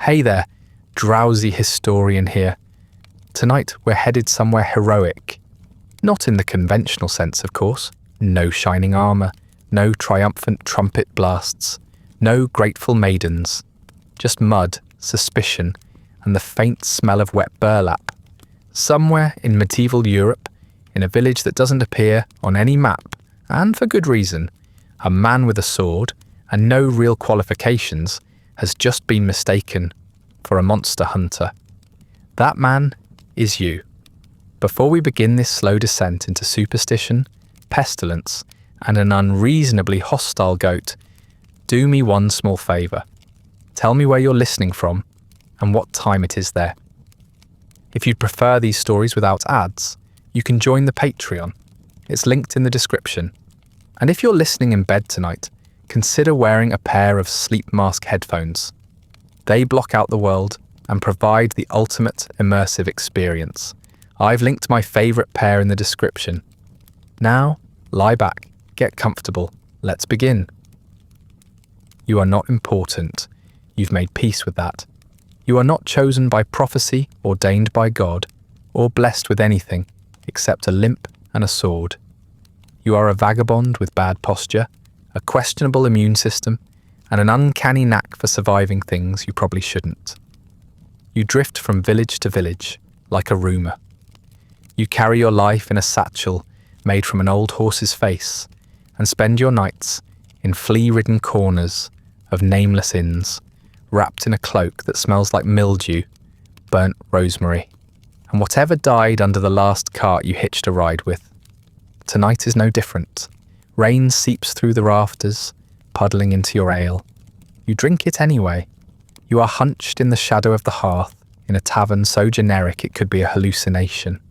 Hey there, Drowsy Historian here. Tonight we're headed somewhere heroic. Not in the conventional sense, of course. No shining armour, no triumphant trumpet blasts, no grateful maidens. Just mud, suspicion, and the faint smell of wet burlap. Somewhere in medieval Europe, in a village that doesn't appear on any map, and for good reason, a man with a sword and no real qualifications has just been mistaken for a monster hunter. That man is you. Before we begin this slow descent into superstition, pestilence, and an unreasonably hostile goat, do me one small favour. Tell me where you're listening from and what time it is there. If you'd prefer these stories without ads, you can join the Patreon. It's linked in the description. And if you're listening in bed tonight, consider wearing a pair of sleep mask headphones. They block out the world and provide the ultimate immersive experience. I've linked my favourite pair in the description. Now, lie back, get comfortable, let's begin. You are not important. You've made peace with that. You are not chosen by prophecy, ordained by God, or blessed with anything except a limp and a sword. You are a vagabond with bad posture, a questionable immune system, and an uncanny knack for surviving things you probably shouldn't. You drift from village to village, like a rumour. You carry your life in a satchel made from an old horse's face, and spend your nights in flea-ridden corners of nameless inns, wrapped in a cloak that smells like mildew, burnt rosemary, and whatever died under the last cart you hitched a ride with. Tonight is no different. Rain seeps through the rafters, puddling into your ale. You drink it anyway. You are hunched in the shadow of the hearth in a tavern so generic it could be a hallucination.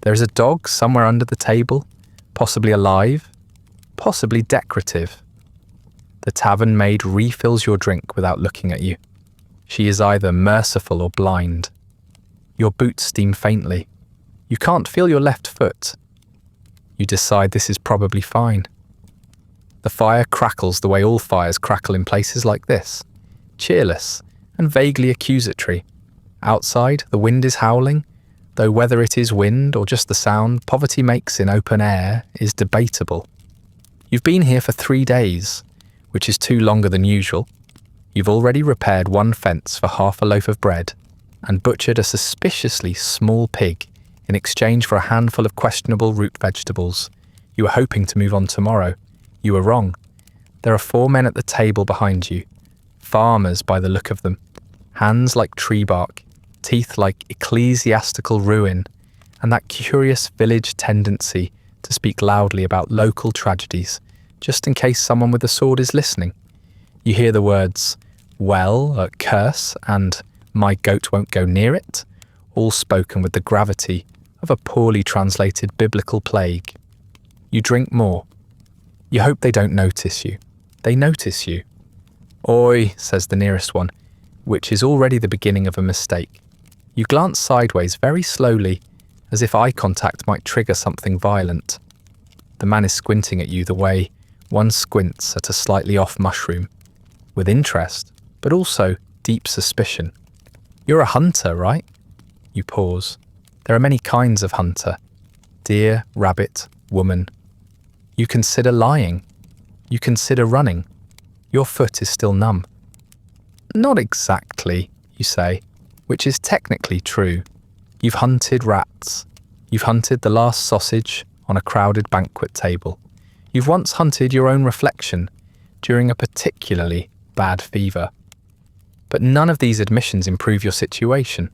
There is a dog somewhere under the table, possibly alive, possibly decorative. The tavern maid refills your drink without looking at you. She is either merciful or blind. Your boots steam faintly. You can't feel your left foot. You decide this is probably fine. The fire crackles the way all fires crackle in places like this, cheerless and vaguely accusatory. Outside, the wind is howling, though whether it is wind or just the sound poverty makes in open air is debatable. You've been here for 3 days, which is 2 longer than usual. You've already repaired 1 fence for half a loaf of bread and butchered a suspiciously small pig in exchange for a handful of questionable root vegetables. You were hoping to move on tomorrow. You were wrong. There are 4 men at the table behind you, farmers by the look of them, hands like tree bark, teeth like ecclesiastical ruin, and that curious village tendency to speak loudly about local tragedies, just in case someone with a sword is listening. You hear the words, well, curse, and my goat won't go near it, all spoken with the gravity of a poorly translated biblical plague. You drink more. You hope they don't notice you. They notice you. Oi, says the nearest one, which is already the beginning of a mistake. You glance sideways very slowly, as if eye contact might trigger something violent. The man is squinting at you the way one squints at a slightly off mushroom, with interest, but also deep suspicion. You're a hunter, right? You pause. There are many kinds of hunter. Deer, rabbit, woman. You consider lying. You consider running. Your foot is still numb. Not exactly, you say, which is technically true. You've hunted rats. You've hunted the last sausage on a crowded banquet table. You've once hunted your own reflection during a particularly bad fever. But none of these admissions improve your situation.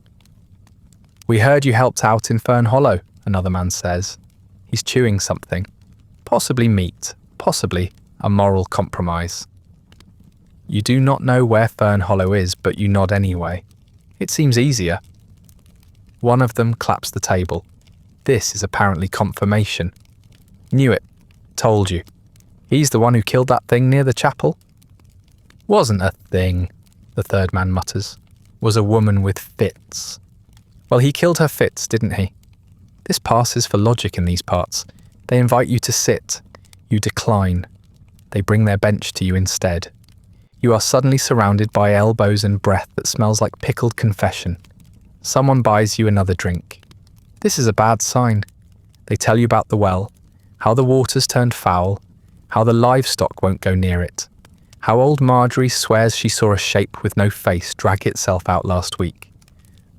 We heard you helped out in Fern Hollow, another man says. He's chewing something. Possibly meat, possibly a moral compromise. You do not know where Fern Hollow is, but you nod anyway. It seems easier. One of them claps the table. This is apparently confirmation. Knew it. Told you. He's the one who killed that thing near the chapel. Wasn't a thing, the third man mutters. Was a woman with fits. Well, he killed her fits, didn't he? This passes for logic in these parts. They invite you to sit. You decline. They bring their bench to you instead. You are suddenly surrounded by elbows and breath that smells like pickled confession. Someone buys you another drink. This is a bad sign. They tell you about the well, how the water's turned foul, how the livestock won't go near it, how old Marjorie swears she saw a shape with no face drag itself out last week,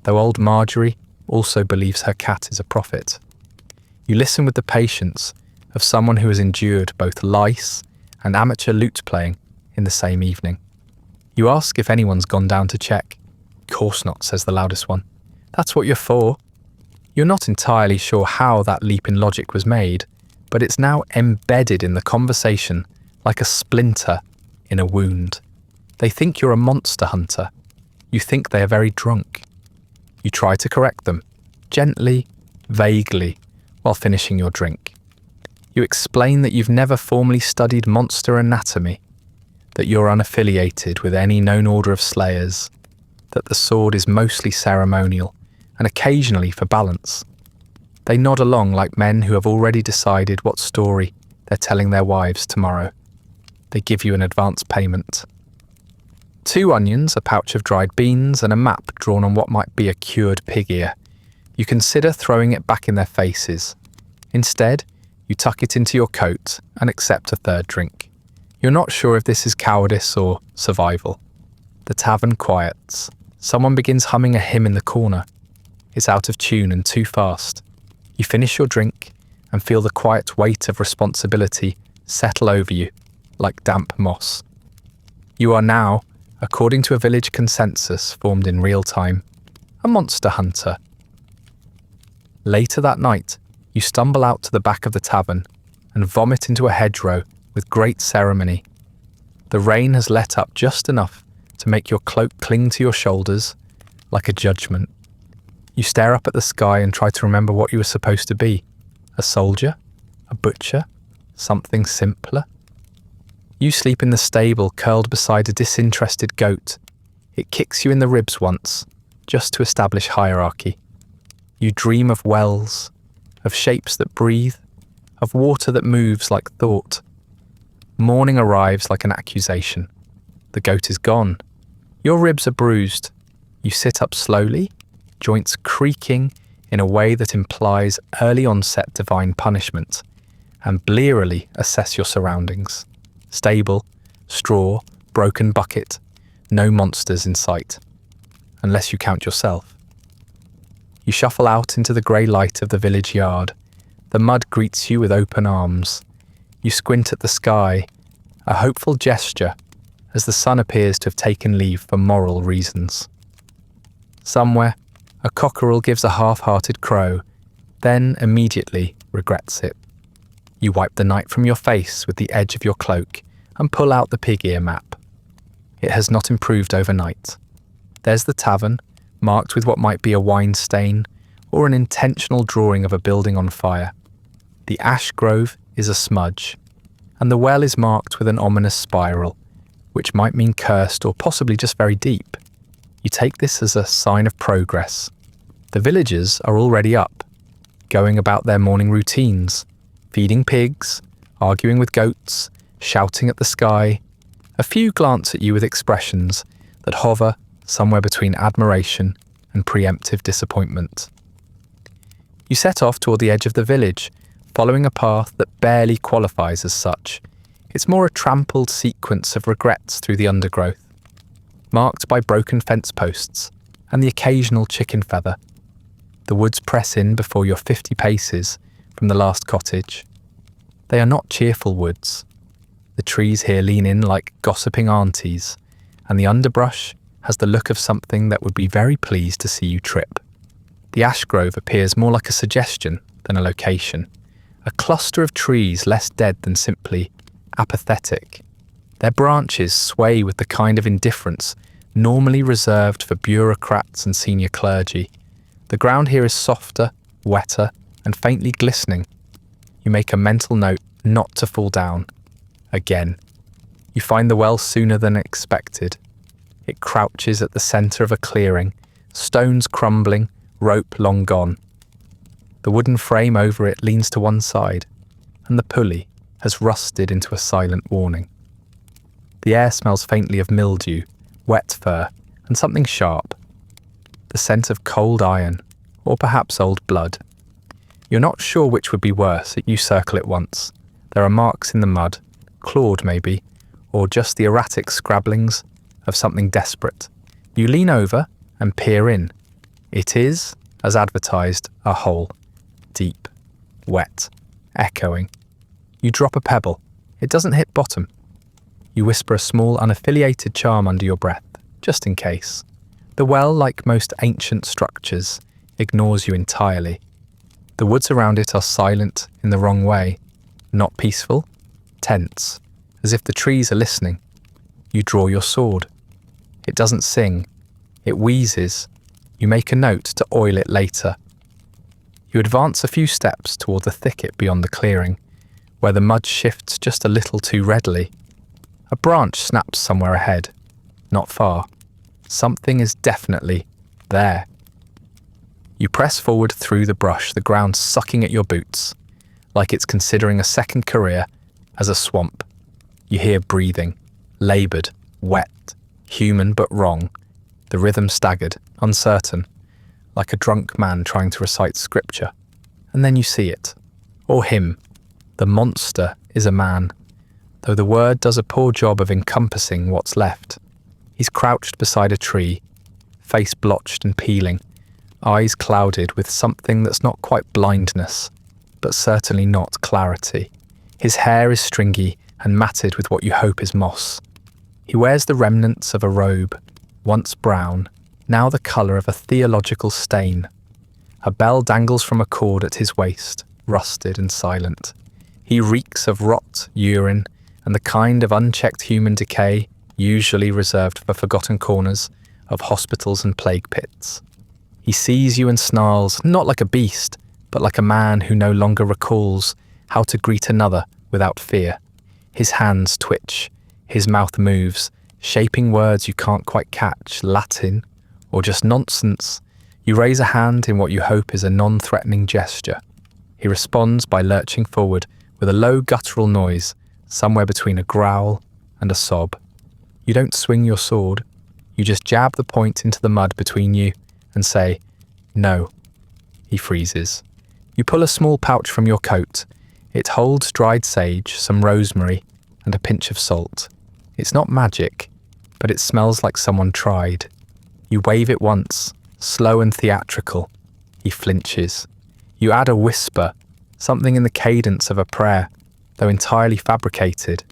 though old Marjorie also believes her cat is a prophet. You listen with the patience of someone who has endured both lice and amateur lute playing in the same evening. You ask if anyone's gone down to check. "Course not," says the loudest one. "That's what you're for." You're not entirely sure how that leap in logic was made, but it's now embedded in the conversation like a splinter in a wound. They think you're a monster hunter. You think they are very drunk. You try to correct them, gently, vaguely, while finishing your drink. You explain that you've never formally studied monster anatomy, that you're unaffiliated with any known order of slayers, that the sword is mostly ceremonial and occasionally for balance. They nod along like men who have already decided what story they're telling their wives tomorrow. They give you an advance payment. 2 onions, a pouch of dried beans, and a map drawn on what might be a cured pig ear. You consider throwing it back in their faces. Instead, you tuck it into your coat and accept a third drink. You're not sure if this is cowardice or survival. The tavern quiets. Someone begins humming a hymn in the corner. It's out of tune and too fast. You finish your drink and feel the quiet weight of responsibility settle over you like damp moss. You are now, according to a village consensus formed in real time, a monster hunter. Later that night, you stumble out to the back of the tavern and vomit into a hedgerow with great ceremony. The rain has let up just enough to make your cloak cling to your shoulders like a judgment. You stare up at the sky and try to remember what you were supposed to be. A soldier? A butcher? Something simpler? You sleep in the stable curled beside a disinterested goat. It kicks you in the ribs once, just to establish hierarchy. You dream of wells, of shapes that breathe, of water that moves like thought. Morning arrives like an accusation. The goat is gone. Your ribs are bruised. You sit up slowly, joints creaking in a way that implies early onset divine punishment, and blearily assess your surroundings. Stable, straw, broken bucket, no monsters in sight, unless you count yourself. You shuffle out into the grey light of the village yard. The mud greets you with open arms. You squint at the sky, a hopeful gesture, as the sun appears to have taken leave for moral reasons. Somewhere, a cockerel gives a half-hearted crow, then immediately regrets it. You wipe the night from your face with the edge of your cloak and pull out the pig ear map. It has not improved overnight. There's the tavern, marked with what might be a wine stain or an intentional drawing of a building on fire. The ash grove is a smudge, and the well is marked with an ominous spiral, which might mean cursed or possibly just very deep. You take this as a sign of progress. The villagers are already up, going about their morning routines, feeding pigs, arguing with goats, shouting at the sky. A few glance at you with expressions that hover somewhere between admiration and preemptive disappointment. You set off toward the edge of the village, following a path that barely qualifies as such. It's more a trampled sequence of regrets through the undergrowth, marked by broken fence posts and the occasional chicken feather. The woods press in before you're 50 paces from the last cottage. They are not cheerful woods. The trees here lean in like gossiping aunties, and the underbrush has the look of something that would be very pleased to see you trip. The ash grove appears more like a suggestion than a location, a cluster of trees less dead than simply apathetic. Their branches sway with the kind of indifference normally reserved for bureaucrats and senior clergy. The ground here is softer, wetter, and faintly glistening. You make a mental note not to fall down. Again. You find the well sooner than expected. It crouches at the centre of a clearing, stones crumbling, rope long gone. The wooden frame over it leans to one side, and the pulley has rusted into a silent warning. The air smells faintly of mildew, wet fur, and something sharp. The scent of cold iron, or perhaps old blood. You're not sure which would be worse. You circle it once. There are marks in the mud, clawed maybe, or just the erratic scrabblings of something desperate. You lean over and peer in. It is, as advertised, a hole. Deep, wet, echoing. You drop a pebble. It doesn't hit bottom. You whisper a small unaffiliated charm under your breath, just in case. The well, like most ancient structures, ignores you entirely. The woods around it are silent in the wrong way. Not peaceful, tense, as if the trees are listening. You draw your sword. It doesn't sing. It wheezes. You make a note to oil it later. You advance a few steps toward the thicket beyond the clearing, where the mud shifts just a little too readily. A branch snaps somewhere ahead, not far. Something is definitely there. You press forward through the brush, the ground sucking at your boots, like it's considering a second career as a swamp. You hear breathing, laboured, wet, human but wrong, the rhythm staggered, uncertain, like a drunk man trying to recite scripture. And then you see it, or him. The monster is a man, though the word does a poor job of encompassing what's left. He's crouched beside a tree, face blotched and peeling, eyes clouded with something that's not quite blindness, but certainly not clarity. His hair is stringy and matted with what you hope is moss. He wears the remnants of a robe, once brown, now the colour of a theological stain. A bell dangles from a cord at his waist, rusted and silent. He reeks of rot, urine, and the kind of unchecked human decay usually reserved for forgotten corners of hospitals and plague pits. He sees you and snarls, not like a beast, but like a man who no longer recalls how to greet another without fear. His hands twitch, his mouth moves, shaping words you can't quite catch, Latin, or just nonsense. You raise a hand in what you hope is a non-threatening gesture. He responds by lurching forward with a low guttural noise, somewhere between a growl and a sob. You don't swing your sword. You just jab the point into the mud between you and say, "No." He freezes. You pull a small pouch from your coat. It holds dried sage, some rosemary, and a pinch of salt. It's not magic, but it smells like someone tried. You wave it once, slow and theatrical. He flinches. You add a whisper, something in the cadence of a prayer, though entirely fabricated.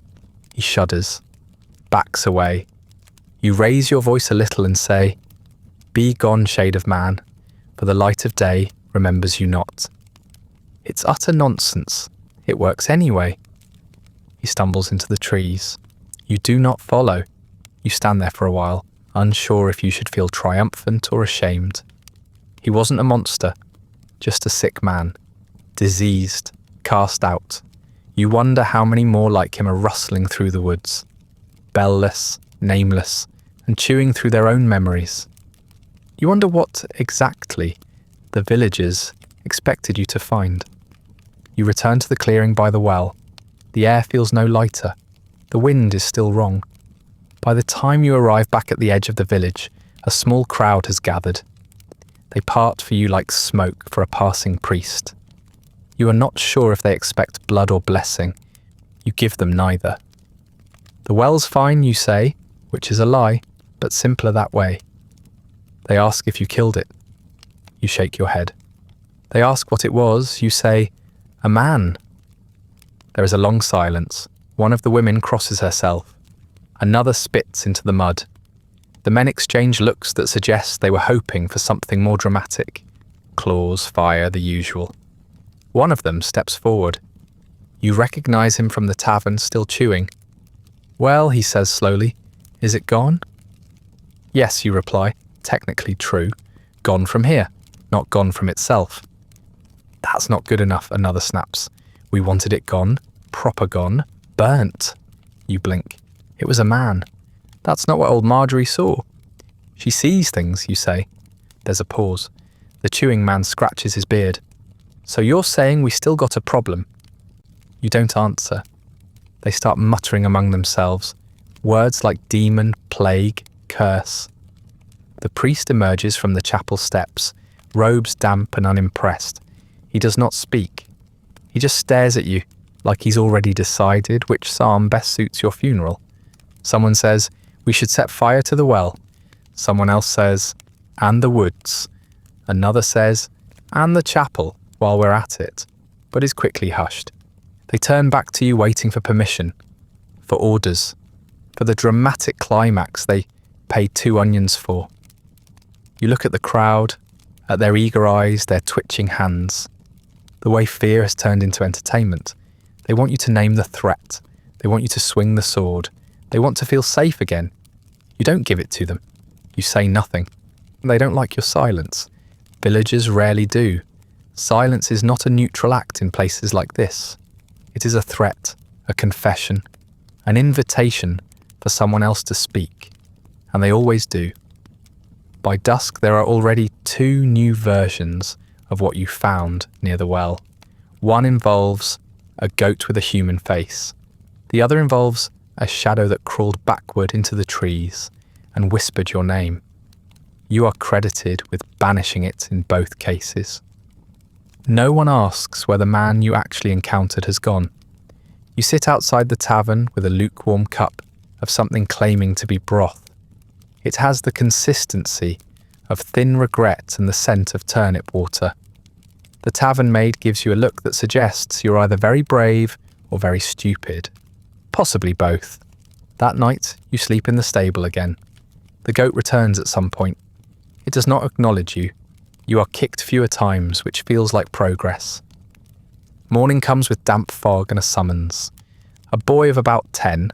He shudders, backs away. You raise your voice a little and say, "Be gone, shade of man, for the light of day remembers you not." It's utter nonsense. It works anyway. He stumbles into the trees. You do not follow. You stand there for a while, unsure if you should feel triumphant or ashamed. He wasn't a monster, just a sick man, diseased, cast out. You wonder how many more like him are rustling through the woods, bell-less, nameless, and chewing through their own memories. You wonder what, exactly, the villagers expected you to find. You return to the clearing by the well. The air feels no lighter. The wind is still wrong. By the time you arrive back at the edge of the village, a small crowd has gathered. They part for you like smoke for a passing priest. You are not sure if they expect blood or blessing. You give them neither. The well's fine, you say, which is a lie, but simpler that way. They ask if you killed it. You shake your head. They ask what it was. You say, "A man." There is a long silence. One of the women crosses herself. Another spits into the mud. The men exchange looks that suggest they were hoping for something more dramatic. Claws, fire, the usual. One of them steps forward. You recognize him from the tavern, still chewing. "Well," he says slowly, "is it gone?" "Yes," you reply, technically true. Gone from here, not gone from itself. "That's not good enough," another snaps. "We wanted it gone, proper gone, burnt." You blink. "It was a man. That's not what old Marjorie saw." "She sees things," you say. There's a pause. The chewing man scratches his beard. "So you're saying we still got a problem?" You don't answer. They start muttering among themselves. Words like demon, plague, curse. The priest emerges from the chapel steps, robes damp and unimpressed. He does not speak. He just stares at you, like he's already decided which psalm best suits your funeral. Someone says, "We should set fire to the well." Someone else says, "And the woods." Another says, "And the chapel," while we're at it, but is quickly hushed. They turn back to you waiting for permission, for orders, for the dramatic climax they paid 2 onions for. You look at the crowd, at their eager eyes, their twitching hands. The way fear has turned into entertainment. They want you to name the threat. They want you to swing the sword. They want to feel safe again. You don't give it to them. You say nothing. They don't like your silence. Villagers rarely do. Silence is not a neutral act in places like this. It is a threat, a confession, an invitation for someone else to speak. And they always do. By dusk, there are already 2 new versions of what you found near the well. One involves a goat with a human face. The other involves a shadow that crawled backward into the trees and whispered your name. You are credited with banishing it in both cases. No one asks where the man you actually encountered has gone. You sit outside the tavern with a lukewarm cup of something claiming to be broth. It has the consistency of thin regret and the scent of turnip water. The tavern maid gives you a look that suggests you're either very brave or very stupid. Possibly both. That night, you sleep in the stable again. The goat returns at some point. It does not acknowledge you. You are kicked fewer times, which feels like progress. Morning comes with damp fog and a summons. A boy of about 10,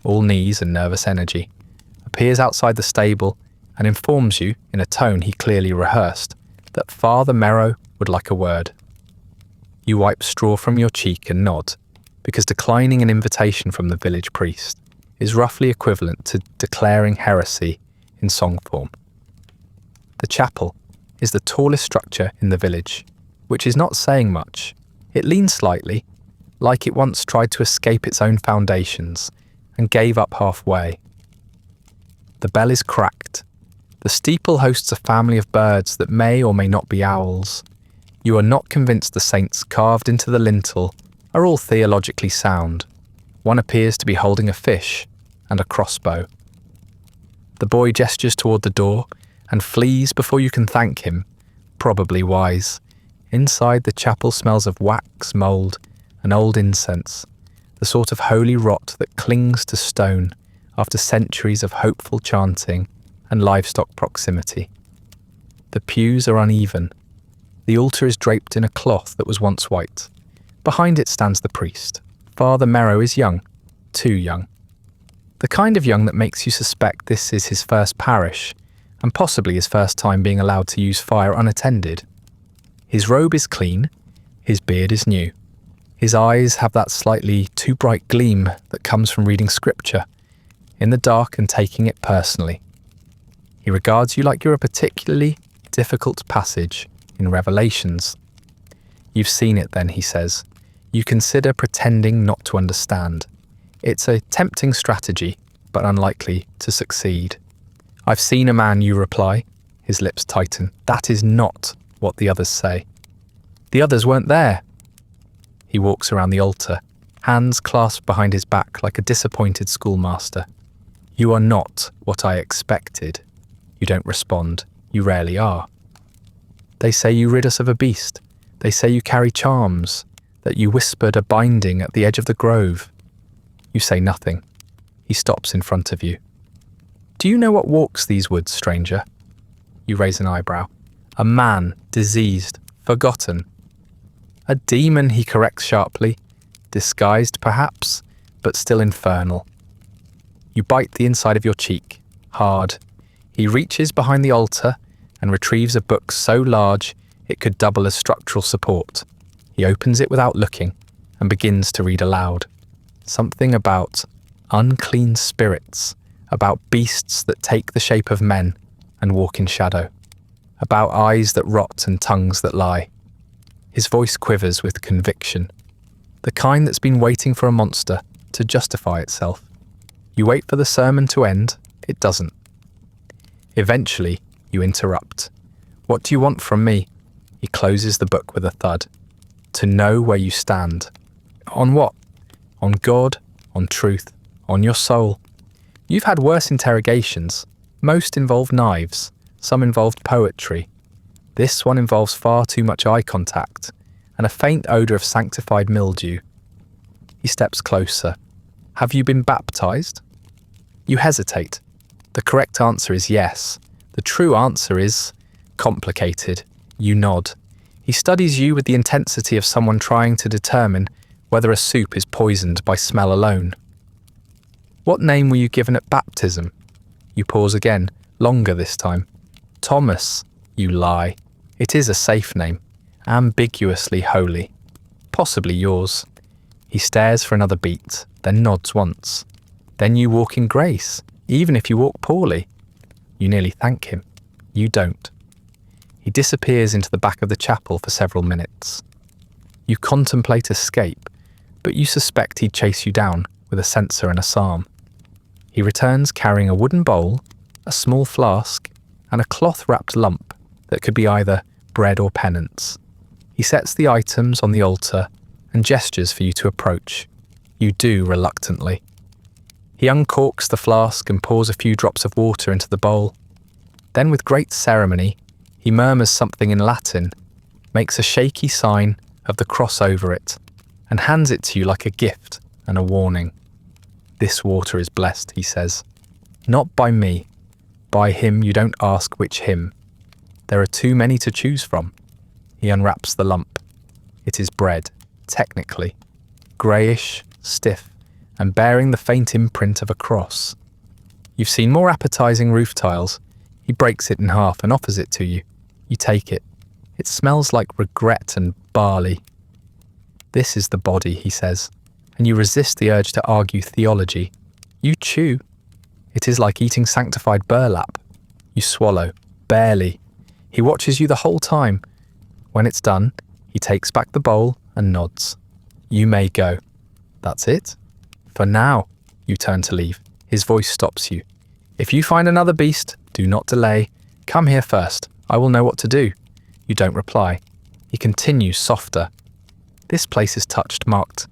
all knees and nervous energy, appears outside the stable and informs you, in a tone he clearly rehearsed, that Father Merrow would like a word. You wipe straw from your cheek and nod, because declining an invitation from the village priest is roughly equivalent to declaring heresy in song form. The chapel is the tallest structure in the village, which is not saying much. It leans slightly, like it once tried to escape its own foundations and gave up halfway. The bell is cracked. The steeple hosts a family of birds that may or may not be owls. You are not convinced the saints carved into the lintel are all theologically sound. One appears to be holding a fish and a crossbow. The boy gestures toward the door and flees before you can thank him, probably wise. Inside, the chapel smells of wax, mould, and old incense, the sort of holy rot that clings to stone after centuries of hopeful chanting and livestock proximity. The pews are uneven. The altar is draped in a cloth that was once white. Behind it stands the priest. Father Merrow is young, too young. The kind of young that makes you suspect this is his first parish, and possibly his first time being allowed to use fire unattended. His robe is clean, his beard is new. His eyes have that slightly too bright gleam that comes from reading scripture, in the dark and taking it personally. He regards you like you're a particularly difficult passage in Revelations. You've seen it then, he says. You consider pretending not to understand. It's a tempting strategy, but unlikely to succeed. I've seen a man, you reply. His lips tighten. That is not what the others say. The others weren't there. He walks around the altar, hands clasped behind his back like a disappointed schoolmaster. You are not what I expected. You don't respond. You rarely are. They say you rid us of a beast. They say you carry charms, that you whispered a binding at the edge of the grove. You say nothing. He stops in front of you. Do you know what walks these woods, stranger? You raise an eyebrow. A man, diseased, forgotten. A demon, he corrects sharply, disguised perhaps, but still infernal. You bite the inside of your cheek, hard. He reaches behind the altar and retrieves a book so large it could double as structural support. He opens it without looking and begins to read aloud. Something about unclean spirits, about beasts that take the shape of men and walk in shadow, about eyes that rot and tongues that lie. His voice quivers with conviction, the kind that's been waiting for a monster to justify itself. You wait for the sermon to end. It doesn't. Eventually, you interrupt. What do you want from me? He closes the book with a thud. To know where you stand. On what? On God, on truth, on your soul. You've had worse interrogations. Most involved knives. Some involved poetry. This one involves far too much eye contact and a faint odour of sanctified mildew. He steps closer. Have you been baptised? You hesitate. The correct answer is yes. The true answer is complicated. You nod. He studies you with the intensity of someone trying to determine whether a soup is poisoned by smell alone. What name were you given at baptism? You pause again, longer this time. Thomas. You lie. It is a safe name, ambiguously holy. Possibly yours. He stares for another beat, then nods once. Then you walk in grace, even if you walk poorly. You nearly thank him. You don't. He disappears into the back of the chapel for several minutes. You contemplate escape, but you suspect he'd chase you down with a censer and a psalm. He returns carrying a wooden bowl, a small flask, and a cloth-wrapped lump that could be either bread or penance. He sets the items on the altar and gestures for you to approach. You do reluctantly. He uncorks the flask and pours a few drops of water into the bowl. Then with great ceremony, he murmurs something in Latin, makes a shaky sign of the cross over it, and hands it to you like a gift and a warning. This water is blessed, he says. Not by me. By him you don't ask which him. There are too many to choose from. He unwraps the lump. It is bread, technically. Greyish, stiff, and bearing the faint imprint of a cross. You've seen more appetising roof tiles. He breaks it in half and offers it to you. You take it. It smells like regret and barley. This is the body, he says, and you resist the urge to argue theology. You chew. It is like eating sanctified burlap. You swallow, barely. He watches you the whole time. When it's done, he takes back the bowl and nods. You may go. That's it? For now. You turn to leave. His voice stops you. If you find another beast, do not delay. Come here first. I will know what to do. You don't reply. He continues softer. This place is touched, marked.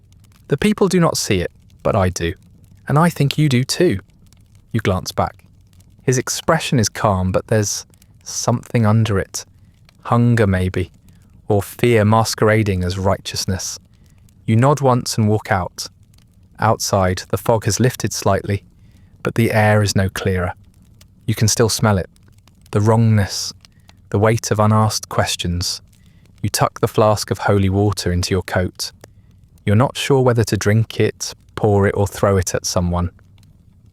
The people do not see it, but I do. And I think you do too. You glance back. His expression is calm, but there's something under it. Hunger, maybe, or fear masquerading as righteousness. You nod once and walk out. Outside, the fog has lifted slightly, but the air is no clearer. You can still smell it. The wrongness, the weight of unasked questions. You tuck the flask of holy water into your coat. You're not sure whether to drink it, pour it, or throw it at someone.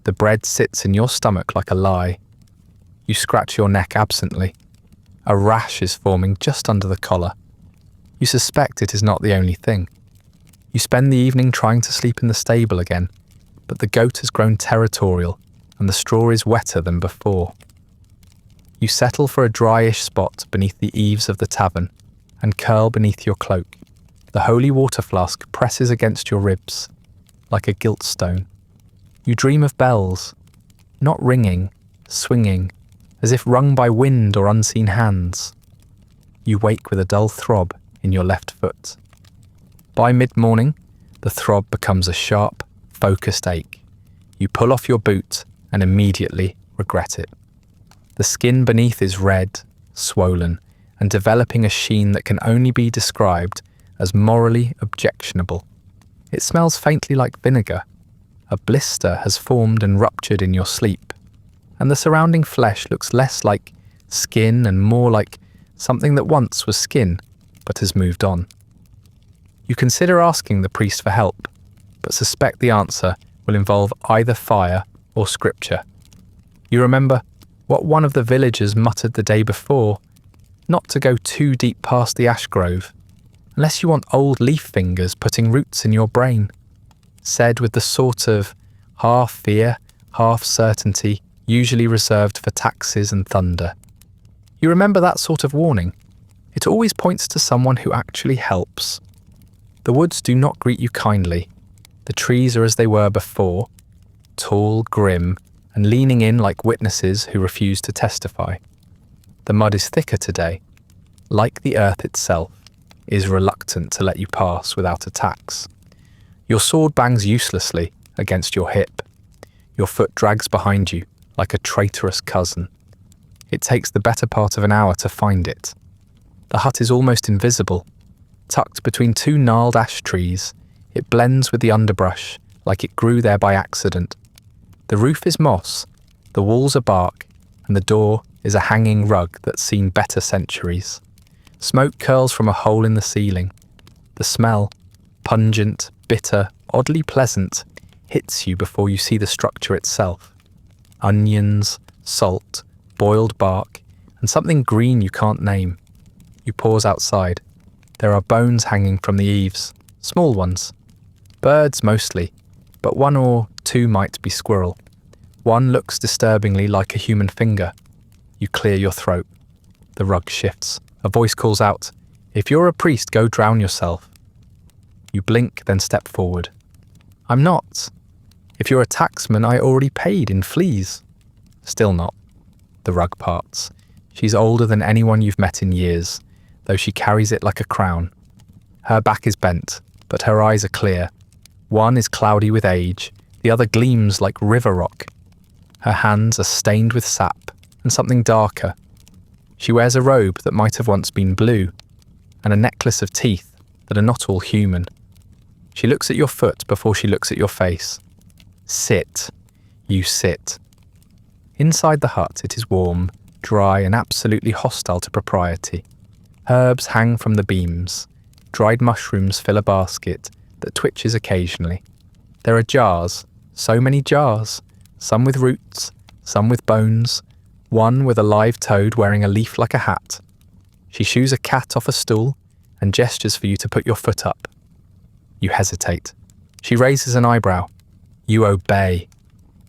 The bread sits in your stomach like a lie. You scratch your neck absently. A rash is forming just under the collar. You suspect it is not the only thing. You spend the evening trying to sleep in the stable again, but the goat has grown territorial and the straw is wetter than before. You settle for a dryish spot beneath the eaves of the tavern and curl beneath your cloak. The holy water flask presses against your ribs like a gilt stone. You dream of bells, not ringing, swinging, as if rung by wind or unseen hands. You wake with a dull throb in your left foot. By mid-morning, the throb becomes a sharp, focused ache. You pull off your boot and immediately regret it. The skin beneath is red, swollen, and developing a sheen that can only be described as morally objectionable. It smells faintly like vinegar. A blister has formed and ruptured in your sleep, and the surrounding flesh looks less like skin and more like something that once was skin, but has moved on. You consider asking the priest for help, but suspect the answer will involve either fire or scripture. You remember what one of the villagers muttered the day before, not to go too deep past the ash grove, unless you want old leaf fingers putting roots in your brain, said with the sort of half fear, half certainty usually reserved for taxes and thunder. You remember that sort of warning? It always points to someone who actually helps. The woods do not greet you kindly. The trees are as they were before. tall, grim, and leaning in like witnesses who refuse to testify. The mud is thicker today, like the earth itself, is reluctant to let you pass without attacks. Your sword bangs uselessly against your hip. Your foot drags behind you like a traitorous cousin. It takes the better part of an hour to find it. The hut is almost invisible. Tucked between two gnarled ash trees, it blends with the underbrush like it grew there by accident. The roof is moss, the walls are bark, and the door is a hanging rug that's seen better centuries. Smoke curls from a hole in the ceiling. The smell, pungent, bitter, oddly pleasant, hits you before you see the structure itself. Onions, salt, boiled bark, and something green you can't name. You pause outside. There are bones hanging from the eaves, small ones. Birds mostly, but one or two might be squirrel. One looks disturbingly like a human finger. You clear your throat. The rug shifts. A voice calls out, "If you're a priest, go drown yourself." You blink, then step forward. "I'm not. If you're a taxman, I already paid in fleas." Still not. The rug parts. She's older than anyone you've met in years, though she carries it like a crown. Her back is bent, but her eyes are clear. One is cloudy with age, the other gleams like river rock. Her hands are stained with sap and something darker. She wears a robe that might have once been blue, and a necklace of teeth that are not all human. She looks at your foot before she looks at your face. Sit. You sit. Inside the hut it is warm, dry, and absolutely hostile to propriety. Herbs hang from the beams. Dried mushrooms fill a basket that twitches occasionally. There are jars, so many jars, some with roots, some with bones, one with a live toad wearing a leaf like a hat. She shoos a cat off a stool and gestures for you to put your foot up. You hesitate. She raises an eyebrow. You obey.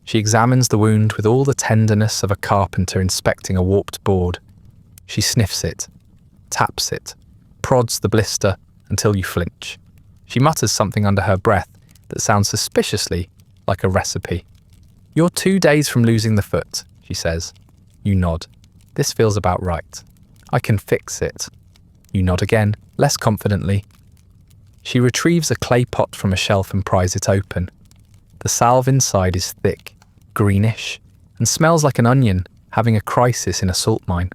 She examines the wound with all the tenderness of a carpenter inspecting a warped board. She sniffs it, taps it, prods the blister until you flinch. She mutters something under her breath that sounds suspiciously like a recipe. "You're 2 days from losing the foot," she says. You nod. "This feels about right. I can fix it." You nod again, less confidently. She retrieves a clay pot from a shelf and pries it open. The salve inside is thick, greenish, and smells like an onion having a crisis in a salt mine.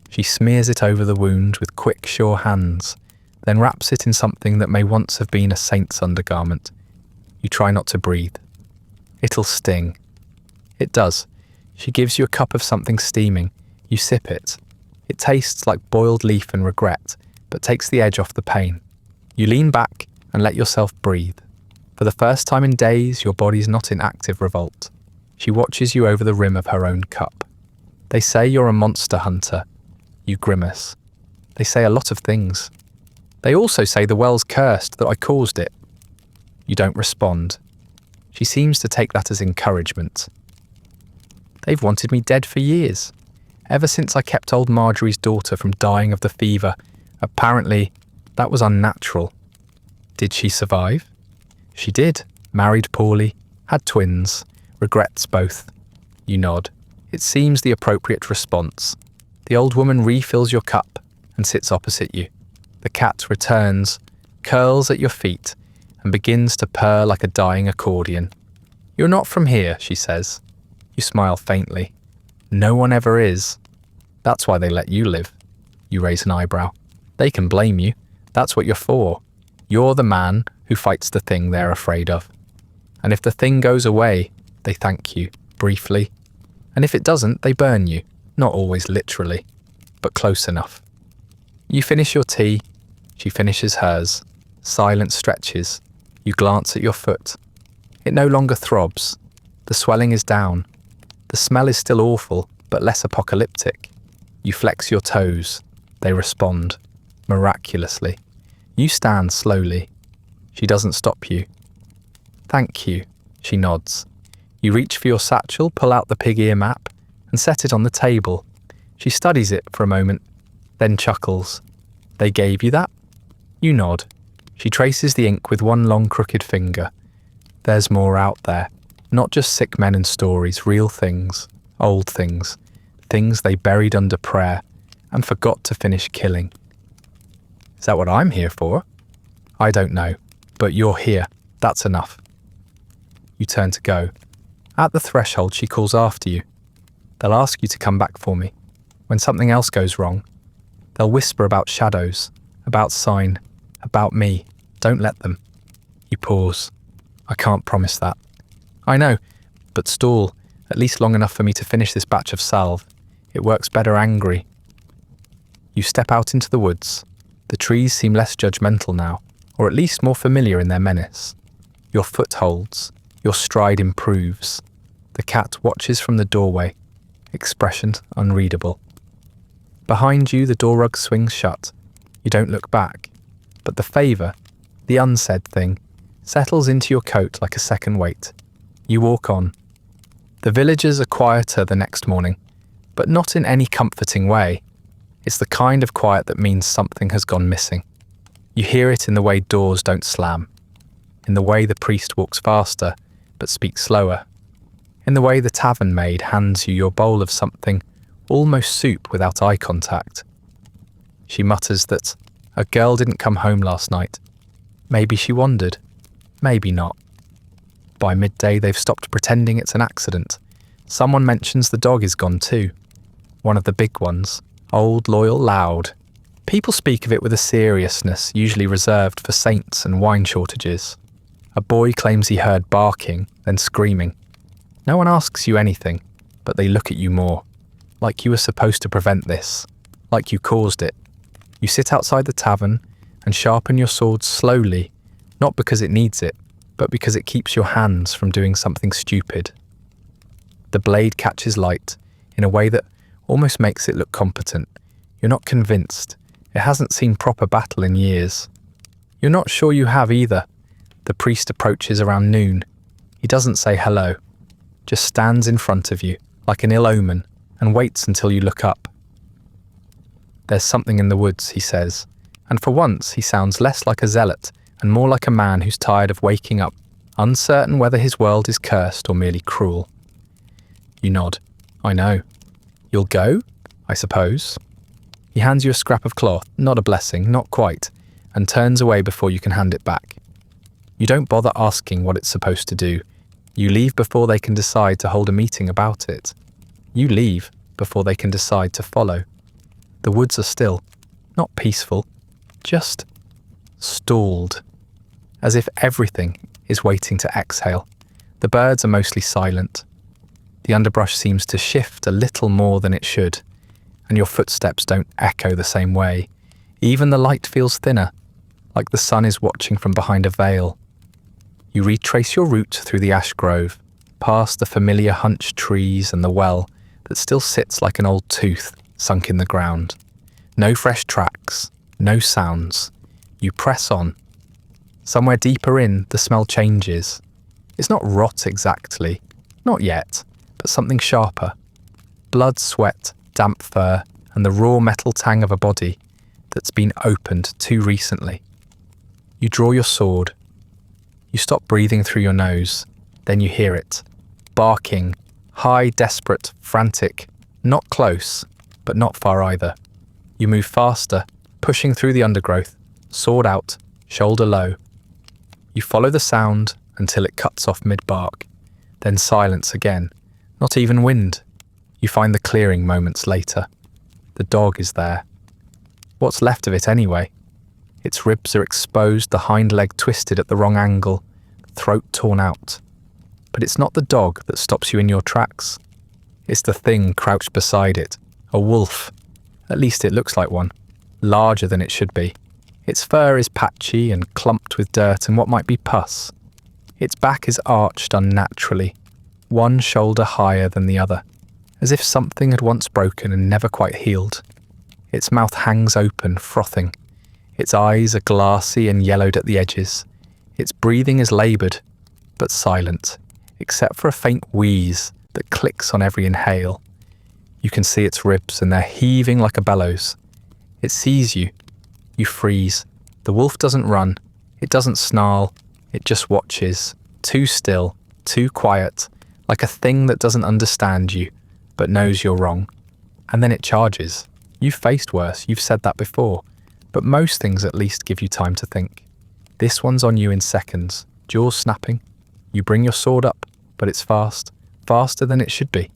She smears it over the wound with quick, sure hands, then wraps it in something that may once have been a saint's undergarment. You try not to breathe. It'll sting. It does. She gives you a cup of something steaming. You sip it. It tastes like boiled leaf and regret, but takes the edge off the pain. You lean back and let yourself breathe. For the first time in days, your body's not in active revolt. She watches you over the rim of her own cup. They say you're a monster hunter. You grimace. They say a lot of things. They also say the well's cursed, that I caused it. You don't respond. She seems to take that as encouragement. They've wanted me dead for years, ever since I kept old Marjorie's daughter from dying of the fever. Apparently, that was unnatural. Did she survive? She did. Married poorly, had twins, regrets both. You nod. It seems the appropriate response. The old woman refills your cup and sits opposite you. The cat returns, curls at your feet, and begins to purr like a dying accordion. "You're not from here," she says. You smile faintly. "No one ever is." "That's why they let you live." You raise an eyebrow. "They can blame you. That's what you're for. You're the man who fights the thing they're afraid of. And if the thing goes away, they thank you, briefly. And if it doesn't, they burn you. Not always literally, but close enough." You finish your tea. She finishes hers. Silence stretches. You glance at your foot. It no longer throbs. The swelling is down. The smell is still awful, but less apocalyptic. You flex your toes. They respond, miraculously. You stand slowly. She doesn't stop you. "Thank you," she nods. You reach for your satchel, pull out the pig ear map, and set it on the table. She studies it for a moment, then chuckles. "They gave you that?" You nod. She traces the ink with one long crooked finger. "There's more out there." Not just sick men and stories, real things, old things, things they buried under prayer and forgot to finish killing. Is that what I'm here for? I don't know, but you're here. That's enough. You turn to go. At the threshold, she calls after you. They'll ask you to come back for me. When something else goes wrong, they'll whisper about shadows, about sign, about me. Don't let them. You pause. I can't promise that. I know, but stall, at least long enough for me to finish this batch of salve. It works better angry. You step out into the woods. The trees seem less judgmental now, or at least more familiar in their menace. Your foot holds. Your stride improves. The cat watches from the doorway, expression unreadable. Behind you, the door rug swings shut. You don't look back, but the favour, the unsaid thing, settles into your coat like a second weight. You walk on. The villagers are quieter the next morning, but not in any comforting way. It's the kind of quiet that means something has gone missing. You hear it in the way doors don't slam, in the way the priest walks faster but speaks slower, in the way the tavern maid hands you your bowl of something, almost soup without eye contact. She mutters that a girl didn't come home last night. Maybe she wandered, maybe not. By midday, they've stopped pretending it's an accident. Someone mentions the dog is gone too. One of the big ones, old, loyal, loud. People speak of it with a seriousness usually reserved for saints and wine shortages. A boy claims he heard barking, then screaming. No one asks you anything, but they look at you more. Like you were supposed to prevent this. Like you caused it. You sit outside the tavern and sharpen your sword slowly, not because it needs it, but because it keeps your hands from doing something stupid. The blade catches light in a way that almost makes it look competent. You're not convinced. It hasn't seen proper battle in years. You're not sure you have either. The priest approaches around noon. He doesn't say hello, just stands in front of you like an ill omen and waits until you look up. There's something in the woods, he says, and for once he sounds less like a zealot and more like a man who's tired of waking up, uncertain whether his world is cursed or merely cruel. You nod. I know. You'll go, I suppose. He hands you a scrap of cloth, not a blessing, not quite, and turns away before you can hand it back. You don't bother asking what it's supposed to do. You leave before they can decide to hold a meeting about it. You leave before they can decide to follow. The woods are still, not peaceful, just stalled, as if everything is waiting to exhale. The birds are mostly silent. The underbrush seems to shift a little more than it should, and your footsteps don't echo the same way. Even the light feels thinner, like the sun is watching from behind a veil. You retrace your route through the ash grove, past the familiar hunched trees and the well that still sits like an old tooth sunk in the ground. No fresh tracks, no sounds. You press on. Somewhere deeper in, the smell changes. It's not rot exactly, not yet, but something sharper. Blood, sweat, damp fur, and the raw metal tang of a body that's been opened too recently. You draw your sword. You stop breathing through your nose. Then you hear it. Barking. High, desperate, frantic. Not close, but not far either. You move faster, pushing through the undergrowth, sword out, shoulder low. You follow the sound until it cuts off mid-bark. Then silence again. Not even wind. You find the clearing moments later. The dog is there. What's left of it anyway? Its ribs are exposed, the hind leg twisted at the wrong angle, throat torn out. But it's not the dog that stops you in your tracks. It's the thing crouched beside it, a wolf. At least it looks like one, larger than it should be. Its fur is patchy and clumped with dirt and what might be pus. Its back is arched unnaturally, one shoulder higher than the other, as if something had once broken and never quite healed. Its mouth hangs open, frothing. Its eyes are glassy and yellowed at the edges. Its breathing is laboured, but silent, except for a faint wheeze that clicks on every inhale. You can see its ribs and they're heaving like a bellows. It sees you. You freeze. The wolf doesn't run. It doesn't snarl. It just watches, too still, too quiet, like a thing that doesn't understand you, but knows you're wrong. And then it charges. You've faced worse, you've said that before, but most things at least give you time to think. This one's on you in seconds, jaws snapping. You bring your sword up, but it's fast, faster than it should be.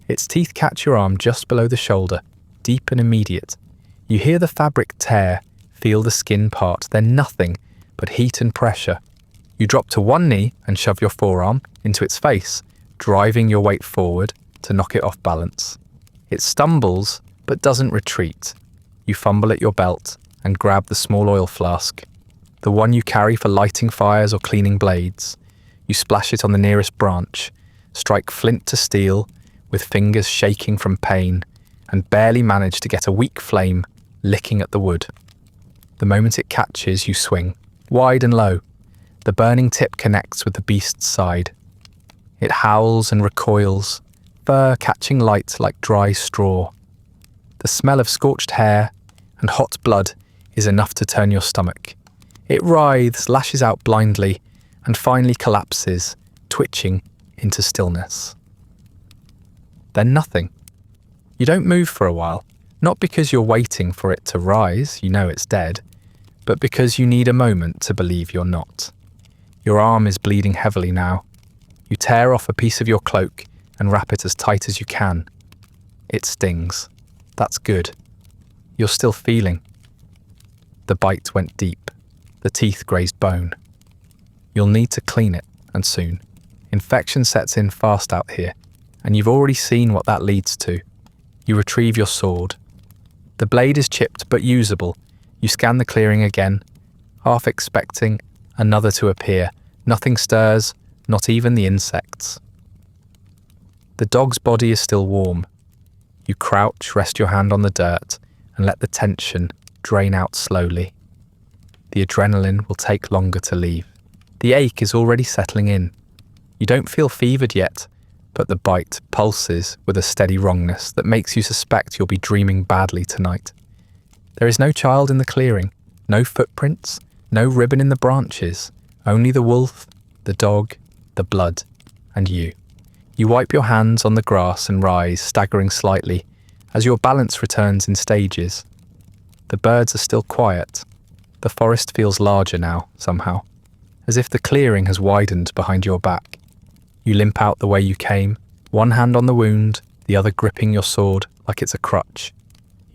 Its teeth catch your arm just below the shoulder, deep and immediate. You hear the fabric tear, feel the skin part, then nothing but heat and pressure. You drop to one knee and shove your forearm into its face, driving your weight forward to knock it off balance. It stumbles, but doesn't retreat. You fumble at your belt and grab the small oil flask, the one you carry for lighting fires or cleaning blades. You splash it on the nearest branch, strike flint to steel, with fingers shaking from pain, and barely manage to get a weak flame licking at the wood. The moment it catches, you swing, wide and low. The burning tip connects with the beast's side. It howls and recoils, fur catching light like dry straw. The smell of scorched hair and hot blood is enough to turn your stomach. It writhes, lashes out blindly, and finally collapses, twitching into stillness. Then nothing. You don't move for a while, not because you're waiting for it to rise, you know it's dead, but because you need a moment to believe you're not. Your arm is bleeding heavily now. You tear off a piece of your cloak and wrap it as tight as you can. It stings. That's good. You're still feeling. The bite went deep. The teeth grazed bone. You'll need to clean it, and soon. Infection sets in fast out here, and you've already seen what that leads to. You retrieve your sword. The blade is chipped but usable. You scan the clearing again, half expecting another to appear. Nothing stirs, not even the insects. The dog's body is still warm. You crouch, rest your hand on the dirt, and let the tension drain out slowly. The adrenaline will take longer to leave. The ache is already settling in. You don't feel fevered yet, but the bite pulses with a steady wrongness that makes you suspect you'll be dreaming badly tonight. There is no child in the clearing, no footprints, no ribbon in the branches, only the wolf, the dog, the blood, and you. You wipe your hands on the grass and rise, staggering slightly, as your balance returns in stages. The birds are still quiet. The forest feels larger now, somehow, as if the clearing has widened behind your back. You limp out the way you came, one hand on the wound, the other gripping your sword like it's a crutch.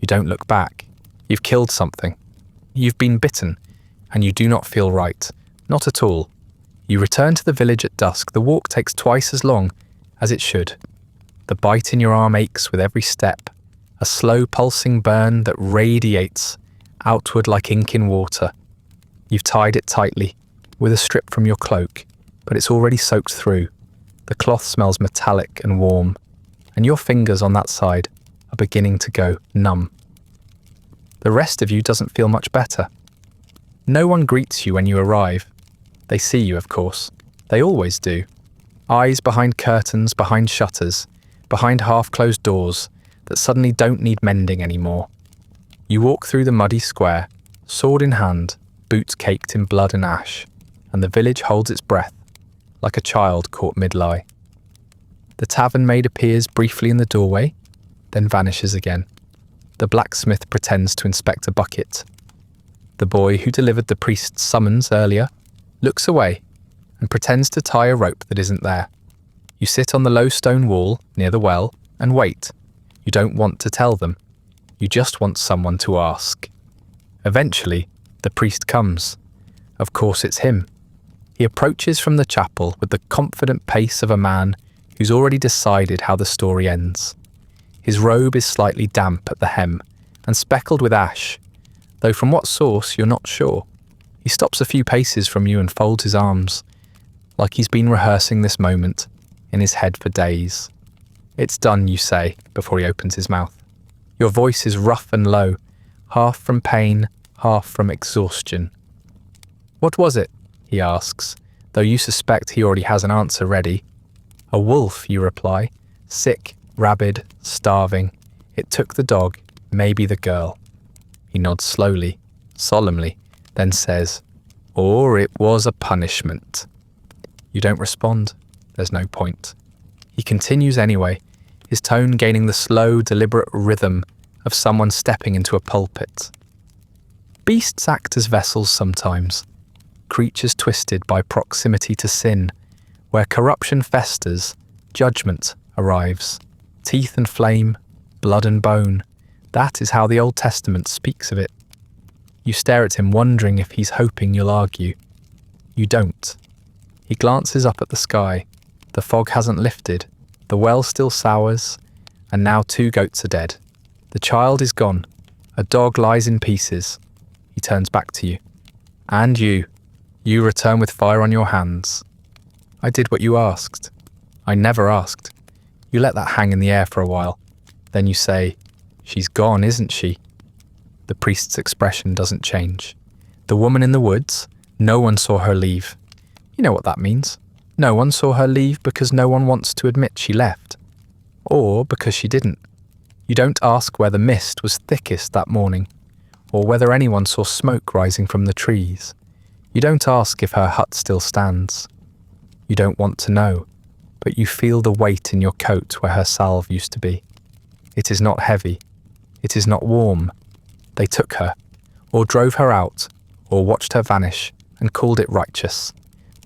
You don't look back. You've killed something. You've been bitten, and you do not feel right. Not at all. You return to the village at dusk. The walk takes twice as long as it should. The bite in your arm aches with every step, a slow pulsing burn that radiates outward like ink in water. You've tied it tightly with a strip from your cloak, but it's already soaked through. The cloth smells metallic and warm, and your fingers on that side are beginning to go numb. The rest of you doesn't feel much better. No one greets you when you arrive. They see you, of course. They always do. Eyes behind curtains, behind shutters, behind half-closed doors that suddenly don't need mending anymore. You walk through the muddy square, sword in hand, boots caked in blood and ash, and the village holds its breath, like a child caught mid-lie. The tavern maid appears briefly in the doorway, then vanishes again. The blacksmith pretends to inspect a bucket. The boy who delivered the priest's summons earlier looks away and pretends to tie a rope that isn't there. You sit on the low stone wall near the well and wait. You don't want to tell them. You just want someone to ask. Eventually, the priest comes. Of course, it's him. He approaches from the chapel with the confident pace of a man who's already decided how the story ends. His robe is slightly damp at the hem and speckled with ash, though from what source you're not sure. He stops a few paces from you and folds his arms, like he's been rehearsing this moment in his head for days. It's done, you say, before he opens his mouth. Your voice is rough and low, half from pain, half from exhaustion. What was it? He asks, though you suspect he already has an answer ready. A wolf, you reply, sick, rabid, starving. It took the dog, maybe the girl. He nods slowly, solemnly, then says, or it was a punishment. You don't respond. there's no point. He continues anyway, his tone gaining the slow, deliberate rhythm of someone stepping into a pulpit. Beasts act as vessels sometimes, creatures twisted by proximity to sin. Where corruption festers, judgment arrives. Teeth and flame, blood and bone. That is how the Old Testament speaks of it. You stare at him wondering if he's hoping you'll argue. You don't. He glances up at the sky. The fog hasn't lifted. The well still sours, and now 2 goats are dead. The child is gone. A dog lies in pieces. He turns back to you. And you return with fire on your hands. I did what you asked. I never asked. You let that hang in the air for a while. Then you say, "She's gone, isn't she?" The priest's expression doesn't change. The woman in the woods, no one saw her leave. You know what that means. No one saw her leave because no one wants to admit she left. Or because she didn't. You don't ask where the mist was thickest that morning, or whether anyone saw smoke rising from the trees. You don't ask if her hut still stands. You don't want to know, but you feel the weight in your coat where her salve used to be. It is not heavy. It is not warm. They took her, or drove her out, or watched her vanish, and called it righteous.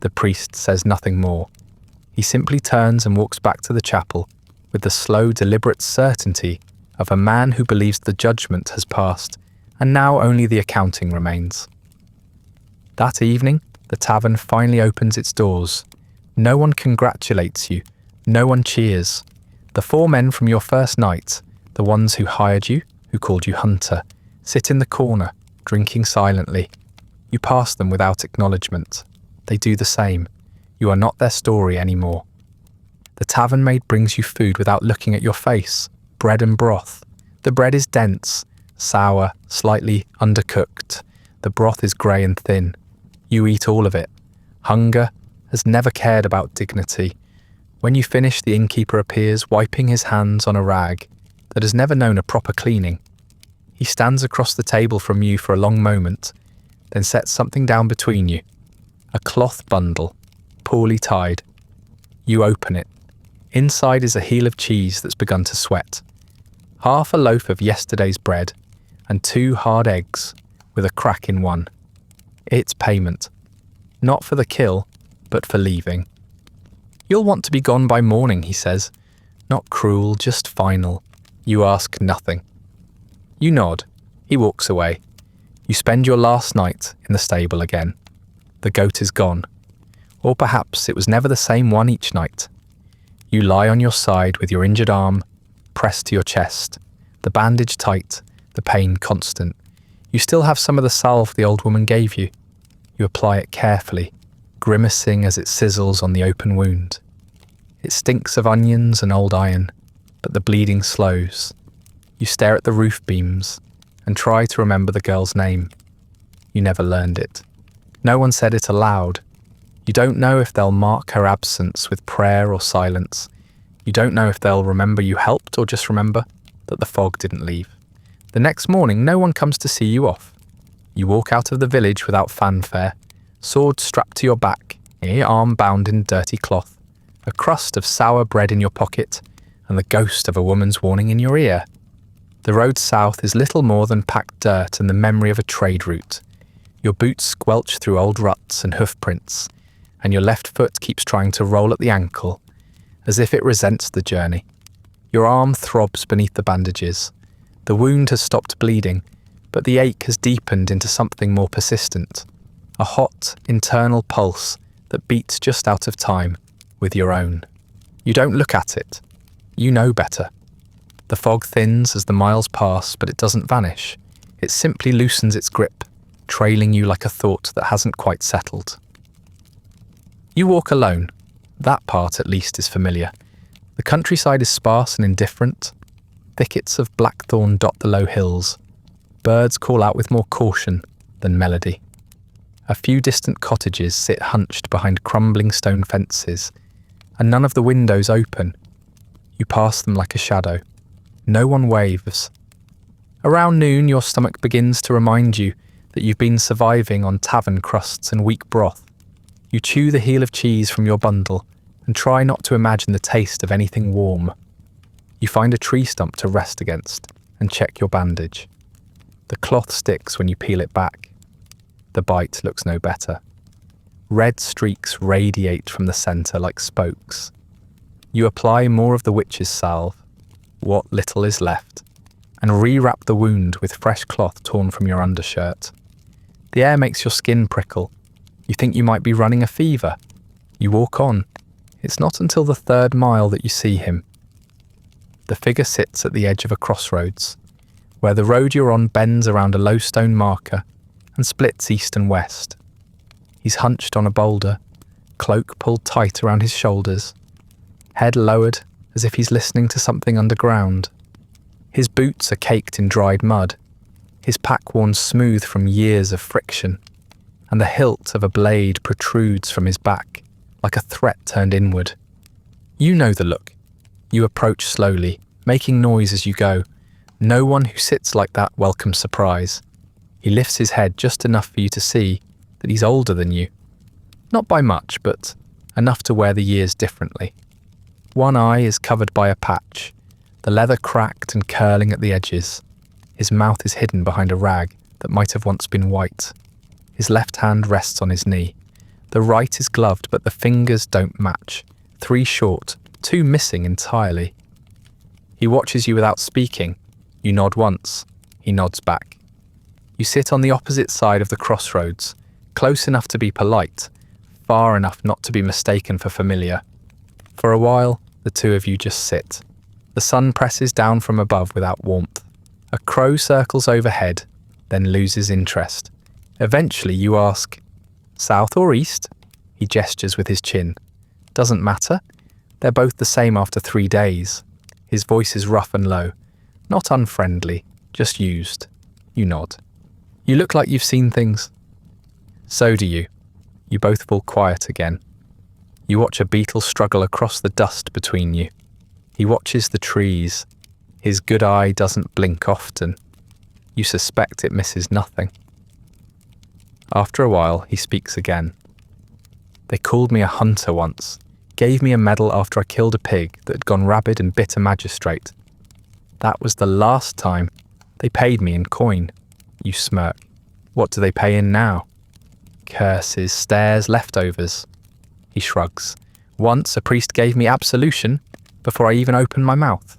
The priest says nothing more. He simply turns and walks back to the chapel with the slow, deliberate certainty of a man who believes the judgment has passed, and now only the accounting remains. That evening, the tavern finally opens its doors. No one congratulates you. No one cheers. The 4 men from your first night, the ones who hired you, who called you hunter, sit in the corner, drinking silently. You pass them without acknowledgement. They do the same. You are not their story anymore. The tavern maid brings you food without looking at your face. Bread and broth. The bread is dense, sour, slightly undercooked. The broth is grey and thin. You eat all of it. Hunger has never cared about dignity. When you finish, the innkeeper appears, wiping his hands on a rag that has never known a proper cleaning. He stands across the table from you for a long moment, then sets something down between you. A cloth bundle, poorly tied. You open it. Inside is a heel of cheese that's begun to sweat. Half a loaf of yesterday's bread, and 2 hard eggs with a crack in one. It's payment. Not for the kill, but for leaving. You'll want to be gone by morning, he says. Not cruel, just final. You ask nothing. You nod. He walks away. You spend your last night in the stable again. The goat is gone. Or perhaps it was never the same one each night. You lie on your side with your injured arm pressed to your chest, the bandage tight, the pain constant. You still have some of the salve the old woman gave you. You apply it carefully, grimacing as it sizzles on the open wound. It stinks of onions and old iron, but the bleeding slows. You stare at the roof beams and try to remember the girl's name. You never learned it. No one said it aloud. You don't know if they'll mark her absence with prayer or silence. You don't know if they'll remember you helped or just remember that the fog didn't leave. The next morning, no one comes to see you off. You walk out of the village without fanfare, sword strapped to your back, your arm bound in dirty cloth, a crust of sour bread in your pocket, and the ghost of a woman's warning in your ear. The road south is little more than packed dirt and the memory of a trade route. Your boots squelch through old ruts and hoof prints, and your left foot keeps trying to roll at the ankle, as if it resents the journey. Your arm throbs beneath the bandages. The wound has stopped bleeding, but the ache has deepened into something more persistent, a hot, internal pulse that beats just out of time with your own. You don't look at it. You know better. The fog thins as the miles pass, but it doesn't vanish. It simply loosens its grip, trailing you like a thought that hasn't quite settled. You walk alone. That part, at least, is familiar. The countryside is sparse and indifferent. Thickets of blackthorn dot the low hills. Birds call out with more caution than melody. A few distant cottages sit hunched behind crumbling stone fences, and none of the windows open. You pass them like a shadow. No one waves. Around noon, your stomach begins to remind you that you've been surviving on tavern crusts and weak broth. You chew the heel of cheese from your bundle and try not to imagine the taste of anything warm. You find a tree stump to rest against and check your bandage. The cloth sticks when you peel it back. The bite looks no better. Red streaks radiate from the centre like spokes. You apply more of the witch's salve, what little is left, and rewrap the wound with fresh cloth torn from your undershirt. The air makes your skin prickle. You think you might be running a fever. You walk on. It's not until the 3rd mile that you see him. The figure sits at the edge of a crossroads, where the road you're on bends around a low stone marker and splits east and west. He's hunched on a boulder, cloak pulled tight around his shoulders, head lowered as if he's listening to something underground. His boots are caked in dried mud, his pack worn smooth from years of friction, and the hilt of a blade protrudes from his back like a threat turned inward. You know the look. You approach slowly, making noise as you go. No one who sits like that welcomes surprise. He lifts his head just enough for you to see that he's older than you. Not by much, but enough to wear the years differently. One eye is covered by a patch, the leather cracked and curling at the edges. His mouth is hidden behind a rag that might have once been white. His left hand rests on his knee. The right is gloved, but the fingers don't match. 3 short, 2 missing entirely. He watches you without speaking. You nod once. He nods back. You sit on the opposite side of the crossroads, close enough to be polite, far enough not to be mistaken for familiar. For a while, the two of you just sit. The sun presses down from above without warmth. A crow circles overhead, then loses interest. Eventually you ask, "South or east?" He gestures with his chin. "Doesn't matter. They're both the same after 3 days." His voice is rough and low. Not unfriendly, just used. You nod. "You look like you've seen things." "So do you." You both fall quiet again. You watch a beetle struggle across the dust between you. He watches the trees. His good eye doesn't blink often. You suspect it misses nothing. After a while, he speaks again. "They called me a hunter once, gave me a medal after I killed a pig that had gone rabid and bit a magistrate. That was the last time. They paid me in coin." You smirk. "What do they pay in now?" "Curses, stares, leftovers." He shrugs. "Once a priest gave me absolution before I even opened my mouth."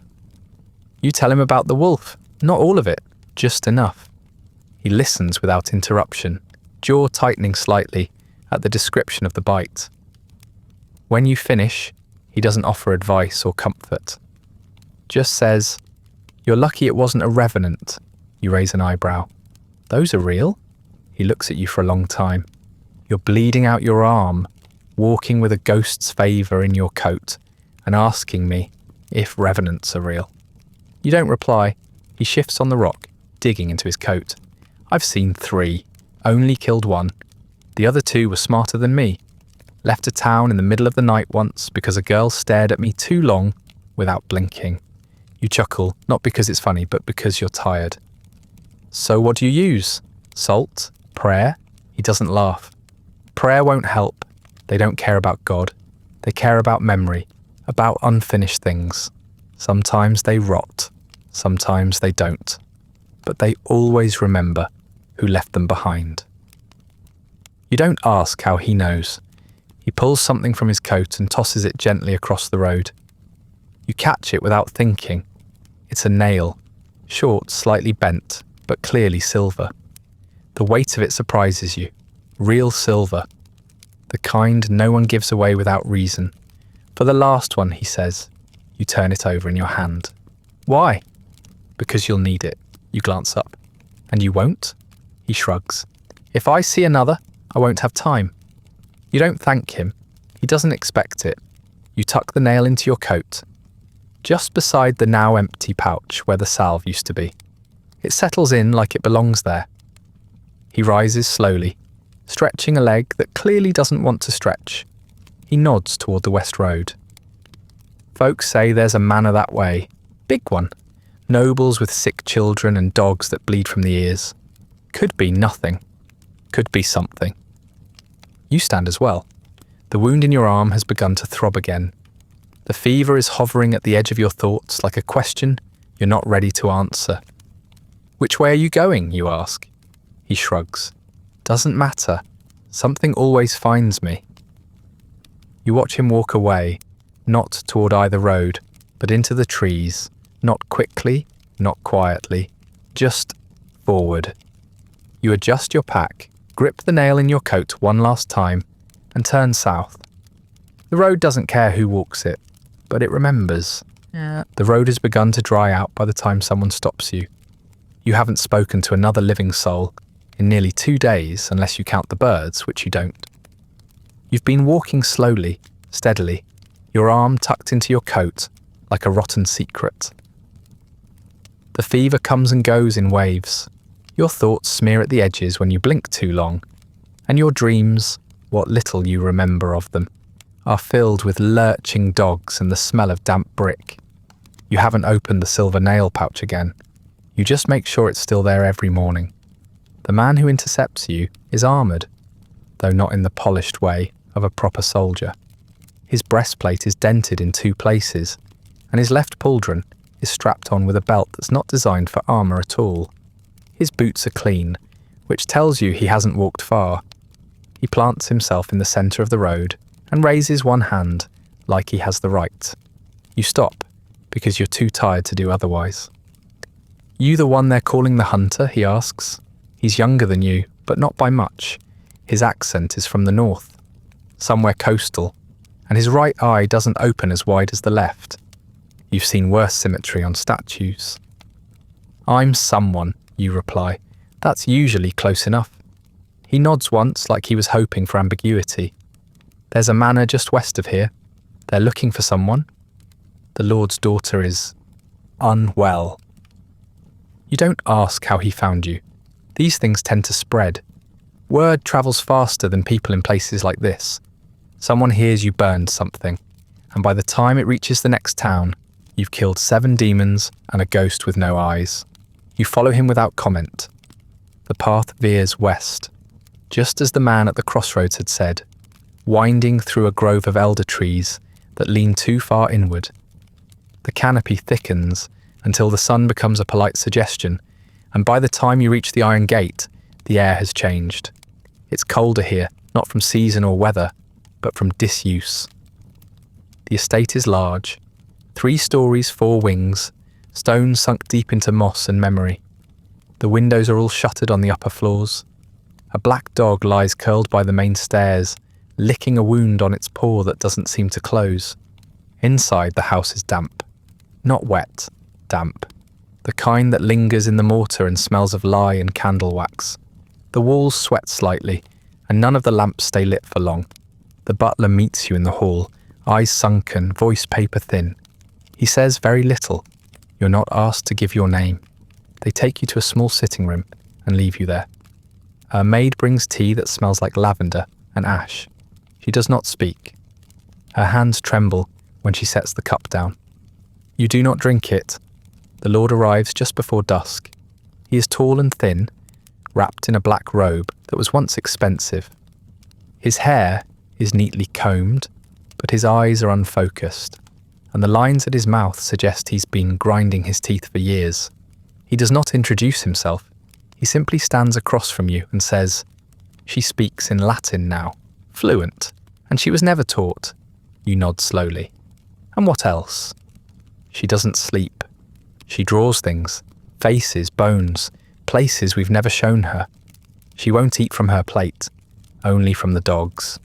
You tell him about the wolf. Not all of it, just enough. He listens without interruption, jaw tightening slightly at the description of the bite. When you finish, he doesn't offer advice or comfort. Just says, "You're lucky it wasn't a revenant." You raise an eyebrow. "Those are real?" He looks at you for a long time. "You're bleeding out your arm, walking with a ghost's favour in your coat, and asking me if revenants are real." You don't reply. He shifts on the rock, digging into his coat. "I've seen 3, only killed 1. The other 2 were smarter than me. Left a town in the middle of the night once because a girl stared at me too long without blinking." You chuckle, not because it's funny, but because you're tired. "So what do you use? Salt? Prayer?" He doesn't laugh. "Prayer won't help. They don't care about God. They care about memory, about unfinished things. Sometimes they rot, sometimes they don't. But they always remember who left them behind." You don't ask how he knows. He pulls something from his coat and tosses it gently across the road. You catch it without thinking. It's a nail, short, slightly bent, but clearly silver. The weight of it surprises you. Real silver. The kind no one gives away without reason. "For the last one," he says. You turn it over in your hand. "Why?" "Because you'll need it." You glance up. "And you won't?" He shrugs. "If I see another, I won't have time." You don't thank him. He doesn't expect it. You tuck the nail into your coat, just beside the now empty pouch where the salve used to be. It settles in like it belongs there. He rises slowly, stretching a leg that clearly doesn't want to stretch. He nods toward the west road. "Folks say there's a manor that way. Big one. Nobles with sick children and dogs that bleed from the ears. Could be nothing. Could be something." You stand as well. The wound in your arm has begun to throb again. The fever is hovering at the edge of your thoughts like a question you're not ready to answer. "Which way are you going?" you ask. He shrugs. "Doesn't matter. Something always finds me." You watch him walk away, not toward either road, but into the trees, not quickly, not quietly, just forward. You adjust your pack, grip the nail in your coat one last time, and turn south. The road doesn't care who walks it, but it remembers. The road has begun to dry out by the time someone stops you. You haven't spoken to another living soul in nearly 2 days, unless you count the birds, which you don't. You've been walking slowly, steadily, your arm tucked into your coat like a rotten secret. The fever comes and goes in waves. Your thoughts smear at the edges when you blink too long, and your dreams, what little you remember of them, are filled with lurching dogs and the smell of damp brick. You haven't opened the silver nail pouch again. You just make sure it's still there every morning. The man who intercepts you is armoured, though not in the polished way of a proper soldier. His breastplate is dented in 2 places, and his left pauldron is strapped on with a belt that's not designed for armour at all. His boots are clean, which tells you he hasn't walked far. He plants himself in the centre of the road and raises one hand like he has the right. You stop because you're too tired to do otherwise. "You the one they're calling the hunter?" he asks. He's younger than you, but not by much. His accent is from the north, somewhere coastal, and his right eye doesn't open as wide as the left. You've seen worse symmetry on statues. "I'm someone," you reply. "That's usually close enough." He nods once like he was hoping for ambiguity. "There's a manor just west of here. They're looking for someone. The Lord's daughter is unwell." You don't ask how he found you. These things tend to spread. Word travels faster than people in places like this. Someone hears you burned something, and by the time it reaches the next town, you've killed 7 demons and a ghost with no eyes. You follow him without comment. The path veers west, just as the man at the crossroads had said, winding through a grove of elder trees that lean too far inward. The canopy thickens until the sun becomes a polite suggestion, and by the time you reach the iron gate, the air has changed. It's colder here, not from season or weather, but from disuse. The estate is large, 3 stories, 4 wings, stones sunk deep into moss and memory. The windows are all shuttered on the upper floors. A black dog lies curled by the main stairs, licking a wound on its paw that doesn't seem to close. Inside, the house is damp. Not wet, damp. The kind that lingers in the mortar and smells of lye and candle wax. The walls sweat slightly, and none of the lamps stay lit for long. The butler meets you in the hall, eyes sunken, voice paper thin. He says very little. You're not asked to give your name. They take you to a small sitting room and leave you there. A maid brings tea that smells like lavender and ash. She does not speak. Her hands tremble when she sets the cup down. You do not drink it. The Lord arrives just before dusk. He is tall and thin, wrapped in a black robe that was once expensive. His hair is neatly combed, but his eyes are unfocused, and the lines at his mouth suggest he's been grinding his teeth for years. He does not introduce himself. He simply stands across from you and says, "She speaks in Latin now, fluent, and she was never taught." You nod slowly. "And what else?" "She doesn't sleep. She draws things, faces, bones, places we've never shown her. She won't eat from her plate, only from the dogs."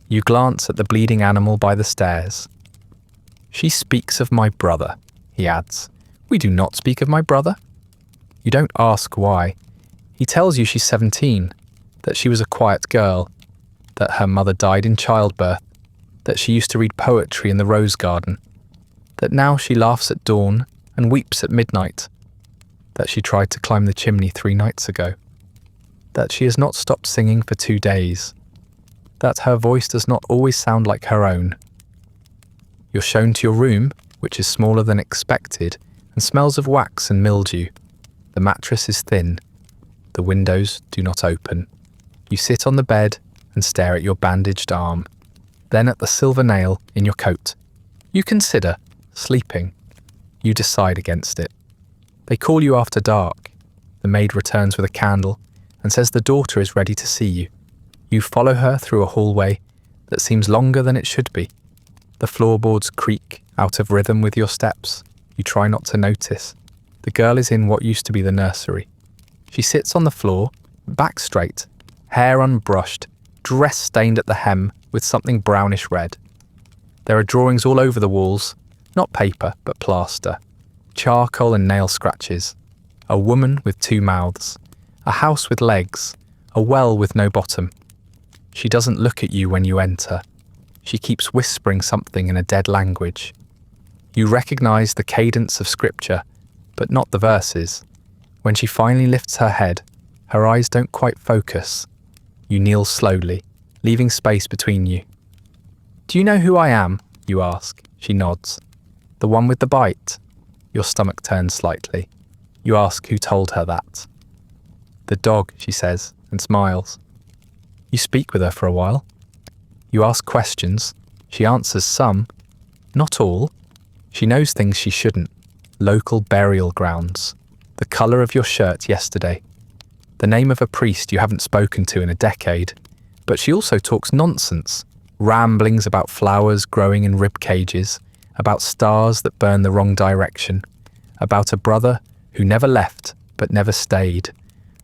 You glance at the bleeding animal by the stairs. "She speaks of my brother," he adds. "We do not speak of my brother." You don't ask why. He tells you she's 17, that she was a quiet girl, that her mother died in childbirth, that she used to read poetry in the rose garden, that now she laughs at dawn and weeps at midnight, that she tried to climb the chimney 3 nights ago, that she has not stopped singing for 2 days, that her voice does not always sound like her own. You're shown to your room, which is smaller than expected and smells of wax and mildew. The mattress is thin. The windows do not open. You sit on the bed and stare at your bandaged arm. then at the silver nail in your coat. You consider sleeping. You decide against it. They call you after dark. The maid returns with a candle and says the daughter is ready to see you. You follow her through a hallway that seems longer than it should be. The floorboards creak out of rhythm with your steps. You try not to notice. The girl is in what used to be the nursery. She sits on the floor, back straight, hair unbrushed, dress stained at the hem with something brownish red. There are drawings all over the walls, not paper but plaster, charcoal and nail scratches, a woman with two mouths, a house with legs, a well with no bottom. She doesn't look at you when you enter. She keeps whispering something in a dead language. You recognize the cadence of scripture, but not the verses. When she finally lifts her head, her eyes don't quite focus. You kneel slowly, leaving space between you. "Do you know who I am?" you ask. She nods. "The one with the bite?" Your stomach turns slightly. You ask who told her that. "The dog," she says, and smiles. You speak with her for a while. You ask questions. She answers some, not all. She knows things she shouldn't. Local burial grounds. The colour of your shirt yesterday. The name of a priest you haven't spoken to in a decade. But she also talks nonsense. Ramblings about flowers growing in rib cages, about stars that burn the wrong direction, about a brother who never left but never stayed.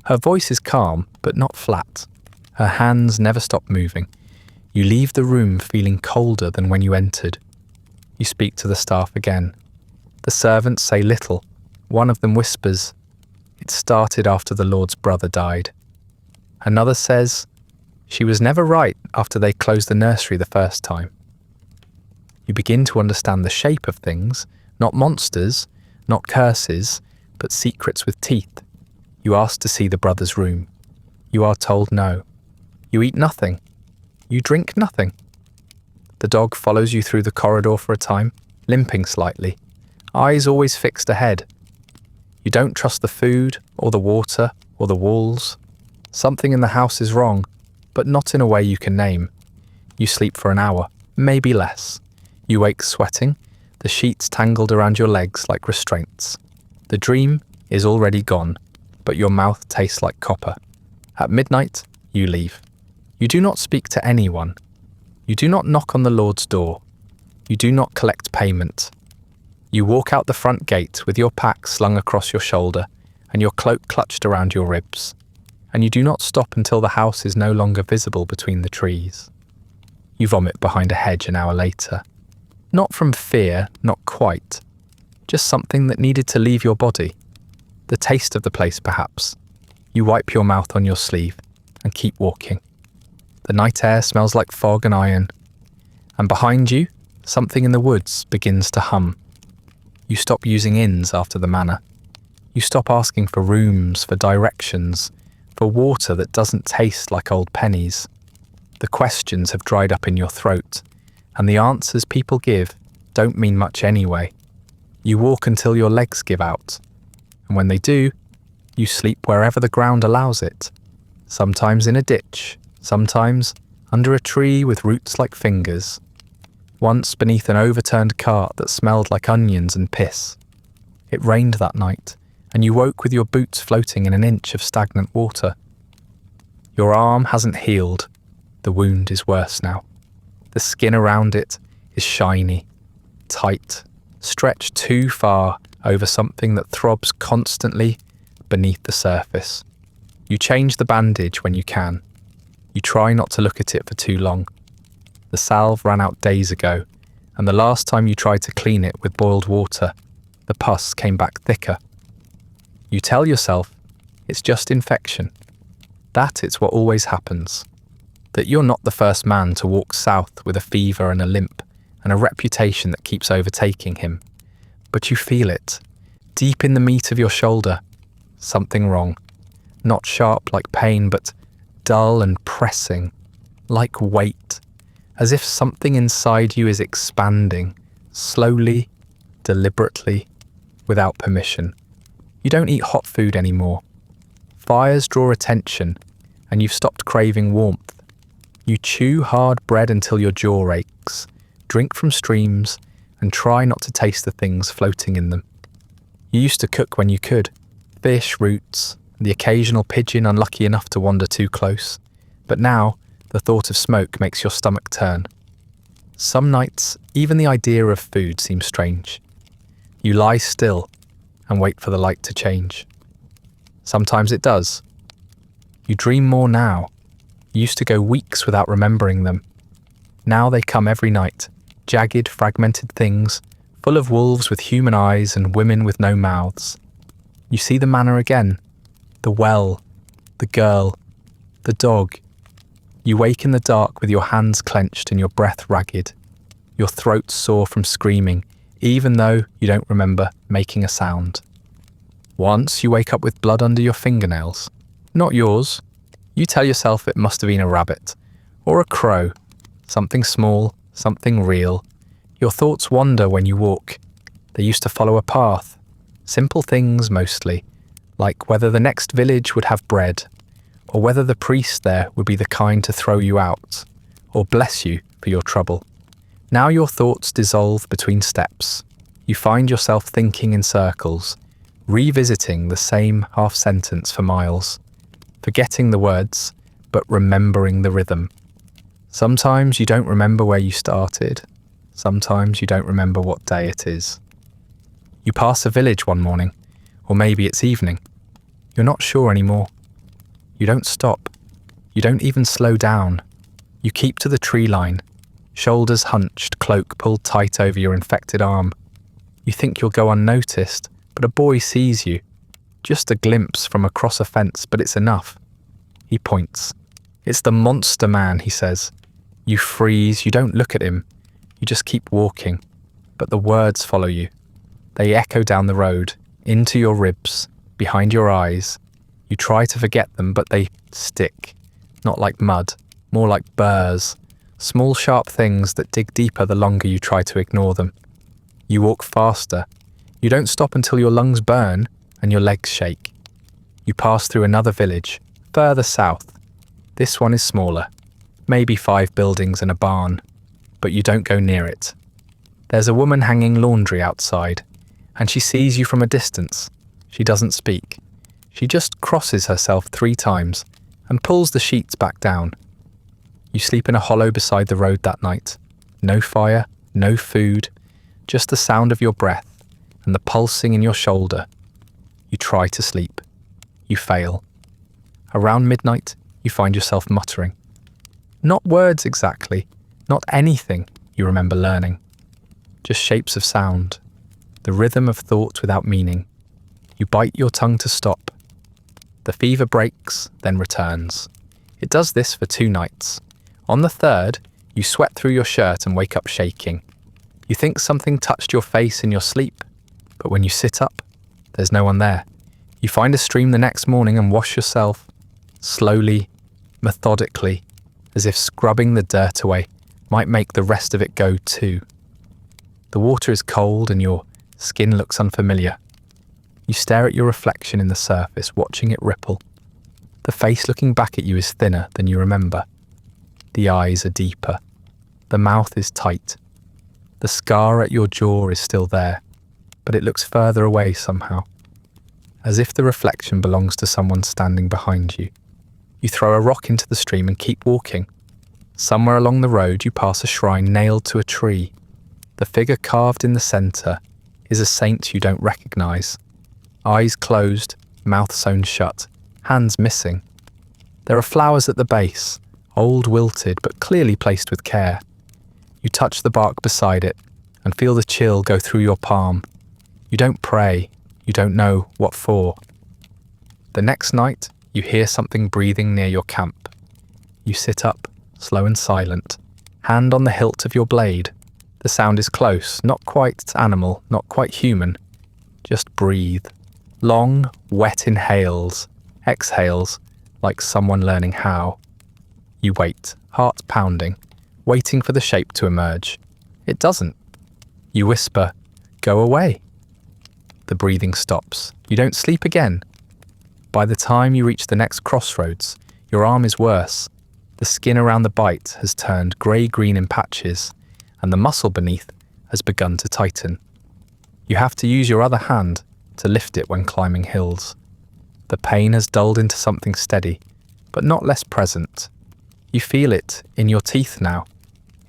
Her voice is calm but not flat. Her hands never stop moving. You leave the room feeling colder than when you entered. You speak to the staff again. The servants say little. One of them whispers, "It started after the Lord's brother died." Another says, "She was never right after they closed the nursery the first time." You begin to understand the shape of things, not monsters, not curses, but secrets with teeth. You ask to see the brother's room. You are told no. You eat nothing. You drink nothing. The dog follows you through the corridor for a time, limping slightly, eyes always fixed ahead. You don't trust the food, or the water, or the walls. Something in the house is wrong, but not in a way you can name. You sleep for an hour, maybe less. You wake sweating, the sheets tangled around your legs like restraints. The dream is already gone, but your mouth tastes like copper. At midnight, you leave. You do not speak to anyone. You do not knock on the Lord's door. You do not collect payment. You walk out the front gate with your pack slung across your shoulder and your cloak clutched around your ribs. And you do not stop until the house is no longer visible between the trees. You vomit behind a hedge an hour later. Not from fear, not quite. Just something that needed to leave your body. The taste of the place, perhaps. You wipe your mouth on your sleeve and keep walking. The night air smells like fog and iron. And behind you, something in the woods begins to hum. You stop using inns after the manor. You stop asking for rooms, for directions, for water that doesn't taste like old pennies. The questions have dried up in your throat, and the answers people give don't mean much anyway. You walk until your legs give out, and when they do, you sleep wherever the ground allows it. Sometimes in a ditch, sometimes under a tree with roots like fingers. Once beneath an overturned cart that smelled like onions and piss. It rained that night, and you woke with your boots floating in an inch of stagnant water. Your arm hasn't healed. The wound is worse now. The skin around it is shiny, tight, stretched too far over something that throbs constantly beneath the surface. You change the bandage when you can. You try not to look at it for too long. The salve ran out days ago, and the last time you tried to clean it with boiled water, the pus came back thicker. You tell yourself it's just infection, that it's what always happens, that you're not the first man to walk south with a fever and a limp and a reputation that keeps overtaking him. But you feel it, deep in the meat of your shoulder, something wrong, not sharp like pain, but dull and pressing, like weight, as if something inside you is expanding, slowly, deliberately, without permission. You don't eat hot food anymore. Fires draw attention, and you've stopped craving warmth. You chew hard bread until your jaw aches, drink from streams, and try not to taste the things floating in them. You used to cook when you could, fish, roots, and the occasional pigeon unlucky enough to wander too close. But now, the thought of smoke makes your stomach turn. Some nights, even the idea of food seems strange. You lie still and wait for the light to change. Sometimes it does. You dream more now. You used to go weeks without remembering them. Now they come every night, jagged, fragmented things, full of wolves with human eyes and women with no mouths. You see the manor again, the well, the girl, the dog. You wake in the dark with your hands clenched and your breath ragged, your throat sore from screaming, even though you don't remember making a sound. Once you wake up with blood under your fingernails. Not yours. You tell yourself it must have been a rabbit, or a crow, something small, something real. Your thoughts wander when you walk. They used to follow a path. Simple things mostly, like whether the next village would have bread, or whether the priest there would be the kind to throw you out, or bless you for your trouble. Now your thoughts dissolve between steps. You find yourself thinking in circles, revisiting the same half-sentence for miles, forgetting the words, but remembering the rhythm. Sometimes you don't remember where you started. Sometimes you don't remember what day it is. You pass a village one morning, or maybe it's evening. You're not sure anymore. You don't stop. You don't even slow down. You keep to the tree line, shoulders hunched, cloak pulled tight over your infected arm. You think you'll go unnoticed, but a boy sees you. Just a glimpse from across a fence, but it's enough. He points. It's the monster man, he says. You freeze, you don't look at him. You just keep walking. But the words follow you. They echo down the road, into your ribs, behind your eyes. You try to forget them, but they stick. Not like mud, more like burrs. Small sharp things that dig deeper the longer you try to ignore them. You walk faster. You don't stop until your lungs burn and your legs shake. You pass through another village, further south. This one is smaller, maybe 5 buildings and a barn, but you don't go near it. There's a woman hanging laundry outside, and she sees you from a distance. She doesn't speak. She just crosses herself 3 times and pulls the sheets back down. You sleep in a hollow beside the road that night. No fire, no food, just the sound of your breath and the pulsing in your shoulder. You try to sleep. You fail. Around midnight, you find yourself muttering. Not words exactly, not anything you remember learning. Just shapes of sound, the rhythm of thought without meaning. You bite your tongue to stop. The fever breaks, then returns. It does this for 2 nights. On the 3rd, you sweat through your shirt and wake up shaking. You think something touched your face in your sleep, but when you sit up, there's no one there. You find a stream the next morning and wash yourself, slowly, methodically, as if scrubbing the dirt away might make the rest of it go too. The water is cold and your skin looks unfamiliar. You stare at your reflection in the surface, watching it ripple. The face looking back at you is thinner than you remember. The eyes are deeper. The mouth is tight. The scar at your jaw is still there, but it looks further away somehow, as if the reflection belongs to someone standing behind you. You throw a rock into the stream and keep walking. Somewhere along the road you pass a shrine nailed to a tree. The figure carved in the centre is a saint you don't recognise. Eyes closed, mouth sewn shut, hands missing. There are flowers at the base, old wilted but clearly placed with care. You touch the bark beside it and feel the chill go through your palm. You don't pray, you don't know what for. The next night, you hear something breathing near your camp. You sit up, slow and silent, hand on the hilt of your blade. The sound is close, not quite animal, not quite human. Just breathe. Long, wet inhales, exhales, like someone learning how. You wait, heart pounding, waiting for the shape to emerge. It doesn't. You whisper, "Go away." The breathing stops. You don't sleep again. By the time you reach the next crossroads, your arm is worse. The skin around the bite has turned grey-green in patches, and the muscle beneath has begun to tighten. You have to use your other hand to lift it when climbing hills. The pain has dulled into something steady, but not less present. You feel it in your teeth now,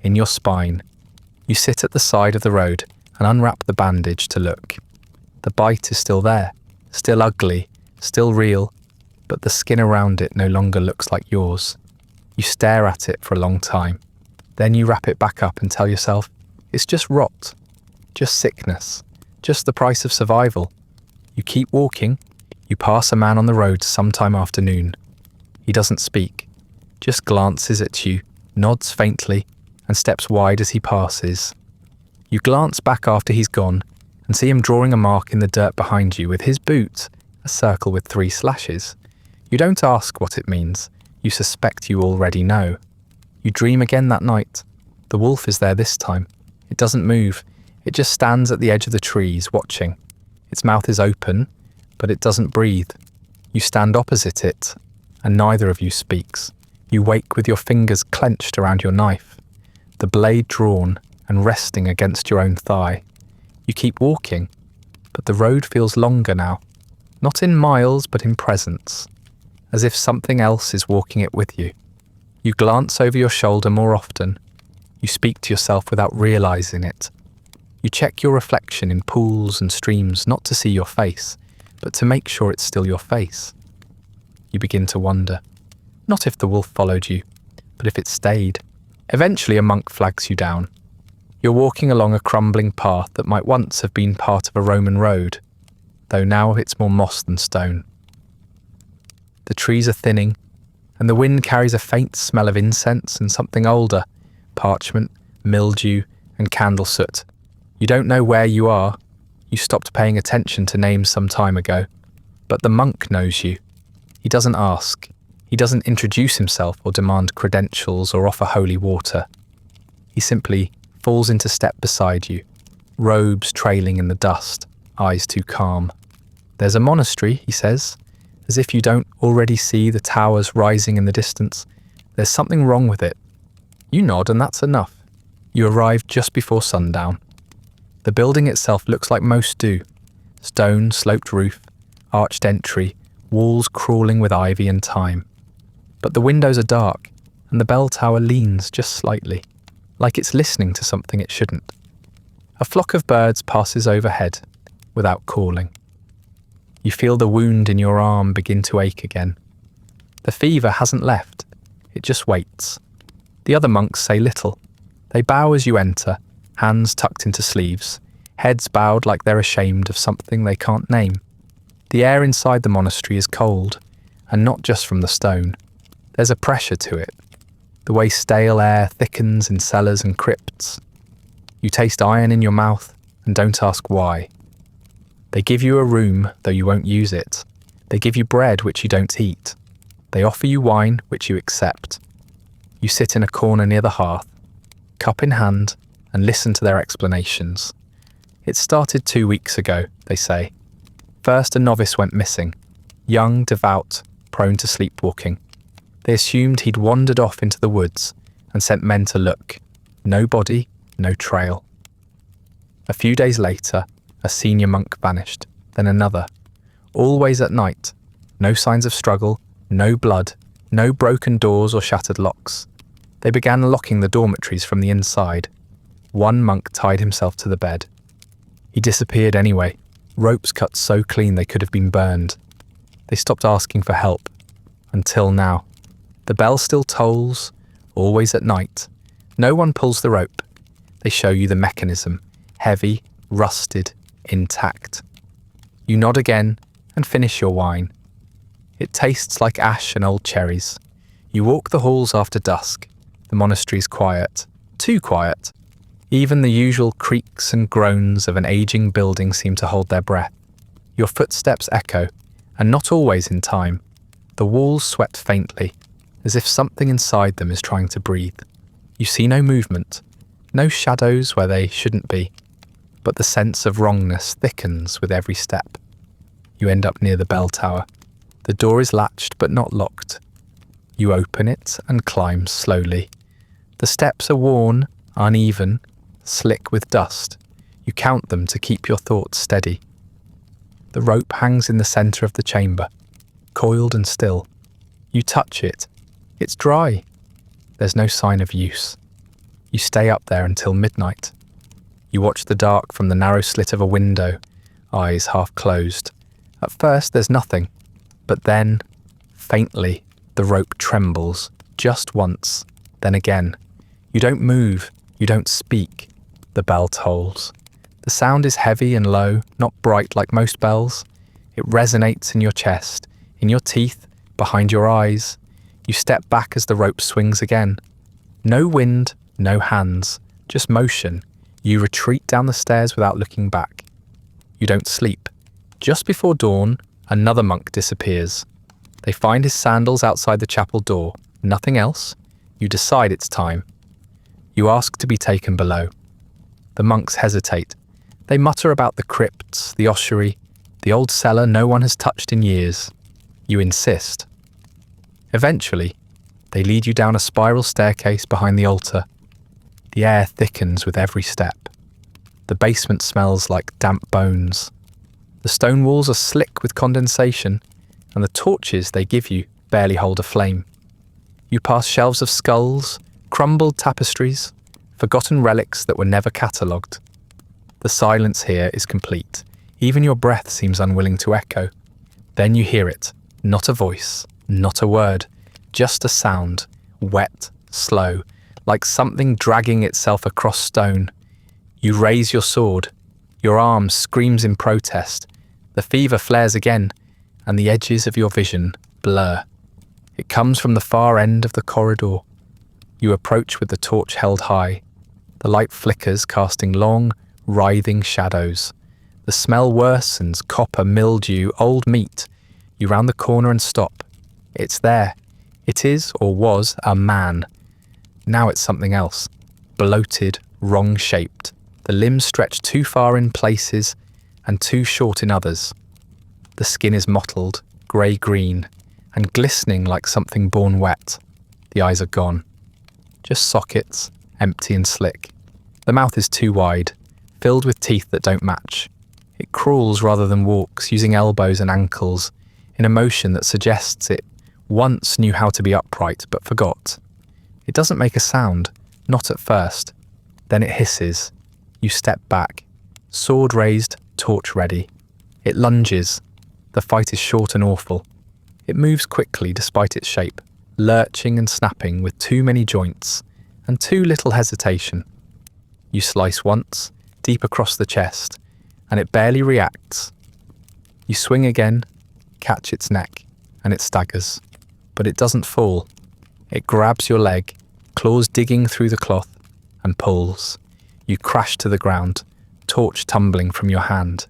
in your spine. You sit at the side of the road and unwrap the bandage to look. The bite is still there, still ugly, still real, but the skin around it no longer looks like yours. You stare at it for a long time. Then you wrap it back up and tell yourself, it's just rot, just sickness, just the price of survival. You keep walking. You pass a man on the road sometime after noon. He doesn't speak, just glances at you, nods faintly, and steps wide as he passes. You glance back after he's gone and see him drawing a mark in the dirt behind you with his boot, a circle with 3 slashes. You don't ask what it means. You suspect you already know. You dream again that night. The wolf is there this time. It doesn't move. It just stands at the edge of the trees, watching. Its mouth is open, but it doesn't breathe. You stand opposite it, and neither of you speaks. You wake with your fingers clenched around your knife, the blade drawn and resting against your own thigh. You keep walking, but the road feels longer now, not in miles but in presence, as if something else is walking it with you. You glance over your shoulder more often. You speak to yourself without realizing it. You check your reflection in pools and streams not to see your face, but to make sure it's still your face. You begin to wonder, not if the wolf followed you, but if it stayed. Eventually a monk flags you down. You're walking along a crumbling path that might once have been part of a Roman road, though now it's more moss than stone. The trees are thinning, and the wind carries a faint smell of incense and something older, parchment, mildew, and candle soot. You don't know where you are. You stopped paying attention to names some time ago. But the monk knows you. He doesn't ask. He doesn't introduce himself or demand credentials or offer holy water. He simply falls into step beside you, robes trailing in the dust, eyes too calm. There's a monastery, he says, as if you don't already see the towers rising in the distance. There's something wrong with it. You nod, and that's enough. You arrive just before sundown. The building itself looks like most do. Stone, sloped roof, arched entry, walls crawling with ivy and thyme. But the windows are dark, and the bell tower leans just slightly, like it's listening to something it shouldn't. A flock of birds passes overhead, without calling. You feel the wound in your arm begin to ache again. The fever hasn't left, it just waits. The other monks say little. They bow as you enter, hands tucked into sleeves, heads bowed like they're ashamed of something they can't name. The air inside the monastery is cold, and not just from the stone. There's a pressure to it, the way stale air thickens in cellars and crypts. You taste iron in your mouth and don't ask why. They give you a room, though you won't use it. They give you bread, which you don't eat. They offer you wine, which you accept. You sit in a corner near the hearth, cup in hand, and listen to their explanations. It started 2 weeks ago, they say. First, a novice went missing. Young, devout, prone to sleepwalking. They assumed he'd wandered off into the woods and sent men to look. No body, no trail. A few days later, a senior monk vanished, then another. Always at night. No signs of struggle, no blood, no broken doors or shattered locks. They began locking the dormitories from the inside. One monk tied himself to the bed. He disappeared anyway, ropes cut so clean they could have been burned. They stopped asking for help. Until now. The bell still tolls, always at night. No one pulls the rope. They show you the mechanism, heavy, rusted, intact. You nod again and finish your wine. It tastes like ash and old cherries. You walk the halls after dusk. The monastery's quiet, too quiet. Even the usual creaks and groans of an aging building seem to hold their breath. Your footsteps echo, and not always in time. The walls sweat faintly, as if something inside them is trying to breathe. You see no movement, no shadows where they shouldn't be, but the sense of wrongness thickens with every step. You end up near the bell tower. The door is latched but not locked. You open it and climb slowly. The steps are worn, uneven, slick with dust. You count them to keep your thoughts steady. The rope hangs in the centre of the chamber, coiled and still. You touch it. It's dry. There's no sign of use. You stay up there until midnight. You watch the dark from the narrow slit of a window, eyes half closed. At first there's nothing, but then, faintly, the rope trembles, just once, then again. You don't move, you don't speak. The bell tolls. The sound is heavy and low, not bright like most bells. It resonates in your chest, in your teeth, behind your eyes. You step back as the rope swings again. No wind, no hands, just motion. You retreat down the stairs without looking back. You don't sleep. Just before dawn, another monk disappears. They find his sandals outside the chapel door. Nothing else. You decide it's time. You ask to be taken below. The monks hesitate. They mutter about the crypts, the ossuary, the old cellar no one has touched in years. You insist. Eventually, they lead you down a spiral staircase behind the altar. The air thickens with every step. The basement smells like damp bones. The stone walls are slick with condensation, and the torches they give you barely hold a flame. You pass shelves of skulls, crumbled tapestries, forgotten relics that were never catalogued. The silence here is complete. Even your breath seems unwilling to echo. Then you hear it. Not a voice, not a word, just a sound, wet, slow, like something dragging itself across stone. You raise your sword. Your arm screams in protest. The fever flares again, and the edges of your vision blur. It comes from the far end of the corridor. You approach with the torch held high. The light flickers, casting long, writhing shadows. The smell worsens, copper, mildew, old meat. You round the corner and stop. It's there. It is, or was, a man. Now it's something else. Bloated, wrong-shaped. The limbs stretch too far in places and too short in others. The skin is mottled, grey-green, and glistening like something born wet. The eyes are gone. Just sockets, empty and slick. The mouth is too wide, filled with teeth that don't match. It crawls rather than walks, using elbows and ankles, in a motion that suggests it once knew how to be upright but forgot. It doesn't make a sound, not at first. Then it hisses. You step back, sword raised, torch ready. It lunges. The fight is short and awful. It moves quickly despite its shape, lurching and snapping with too many joints and too little hesitation. You slice once, deep across the chest, and it barely reacts. You swing again, catch its neck, and it staggers. But it doesn't fall. It grabs your leg, claws digging through the cloth, and pulls. You crash to the ground, torch tumbling from your hand.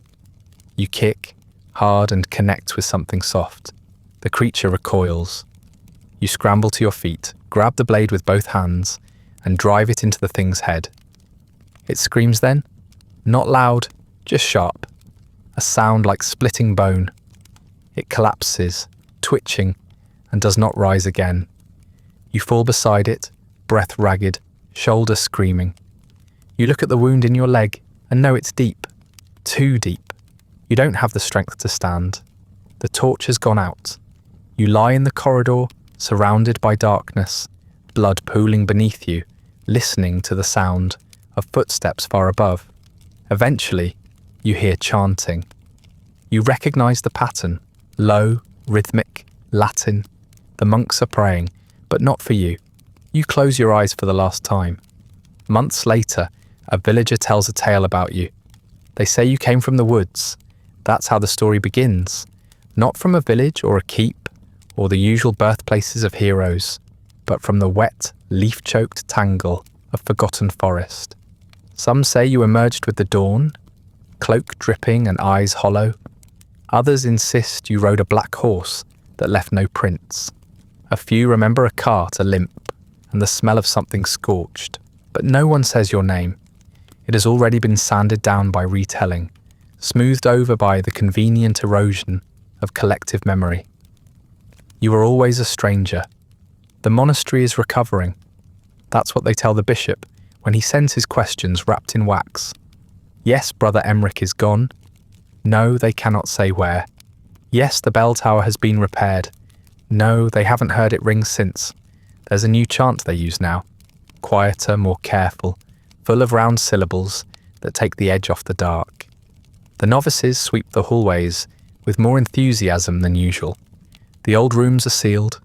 You kick, hard, and connect with something soft. The creature recoils. You scramble to your feet, grab the blade with both hands, and drive it into the thing's head. It screams then, not loud, just sharp, a sound like splitting bone. It collapses, twitching, and does not rise again. You fall beside it, breath ragged, shoulder screaming. You look at the wound in your leg and know it's deep, too deep. You don't have the strength to stand. The torch has gone out. You lie in the corridor, surrounded by darkness, blood pooling beneath you, listening to the sound of footsteps far above. Eventually, you hear chanting. You recognize the pattern, low, rhythmic, Latin. The monks are praying, but not for you. You close your eyes for the last time. Months later, a villager tells a tale about you. They say you came from the woods. That's how the story begins. Not from a village or a keep, or the usual birthplaces of heroes, but from the wet, leaf-choked tangle of forgotten forest. Some say you emerged with the dawn, cloak dripping and eyes hollow. Others insist you rode a black horse that left no prints. A few remember a cart a limp and the smell of something scorched, but no one says your name. It has already been sanded down by retelling, smoothed over by the convenient erosion of collective memory. You were always a stranger, The monastery is recovering. That's what they tell the bishop when he sends his questions wrapped in wax. Yes, Brother Emmerich is gone. No, they cannot say where. Yes, the bell tower has been repaired. No, they haven't heard it ring since. There's a new chant they use now. Quieter, more careful, full of round syllables that take the edge off the dark. The novices sweep the hallways with more enthusiasm than usual. The old rooms are sealed.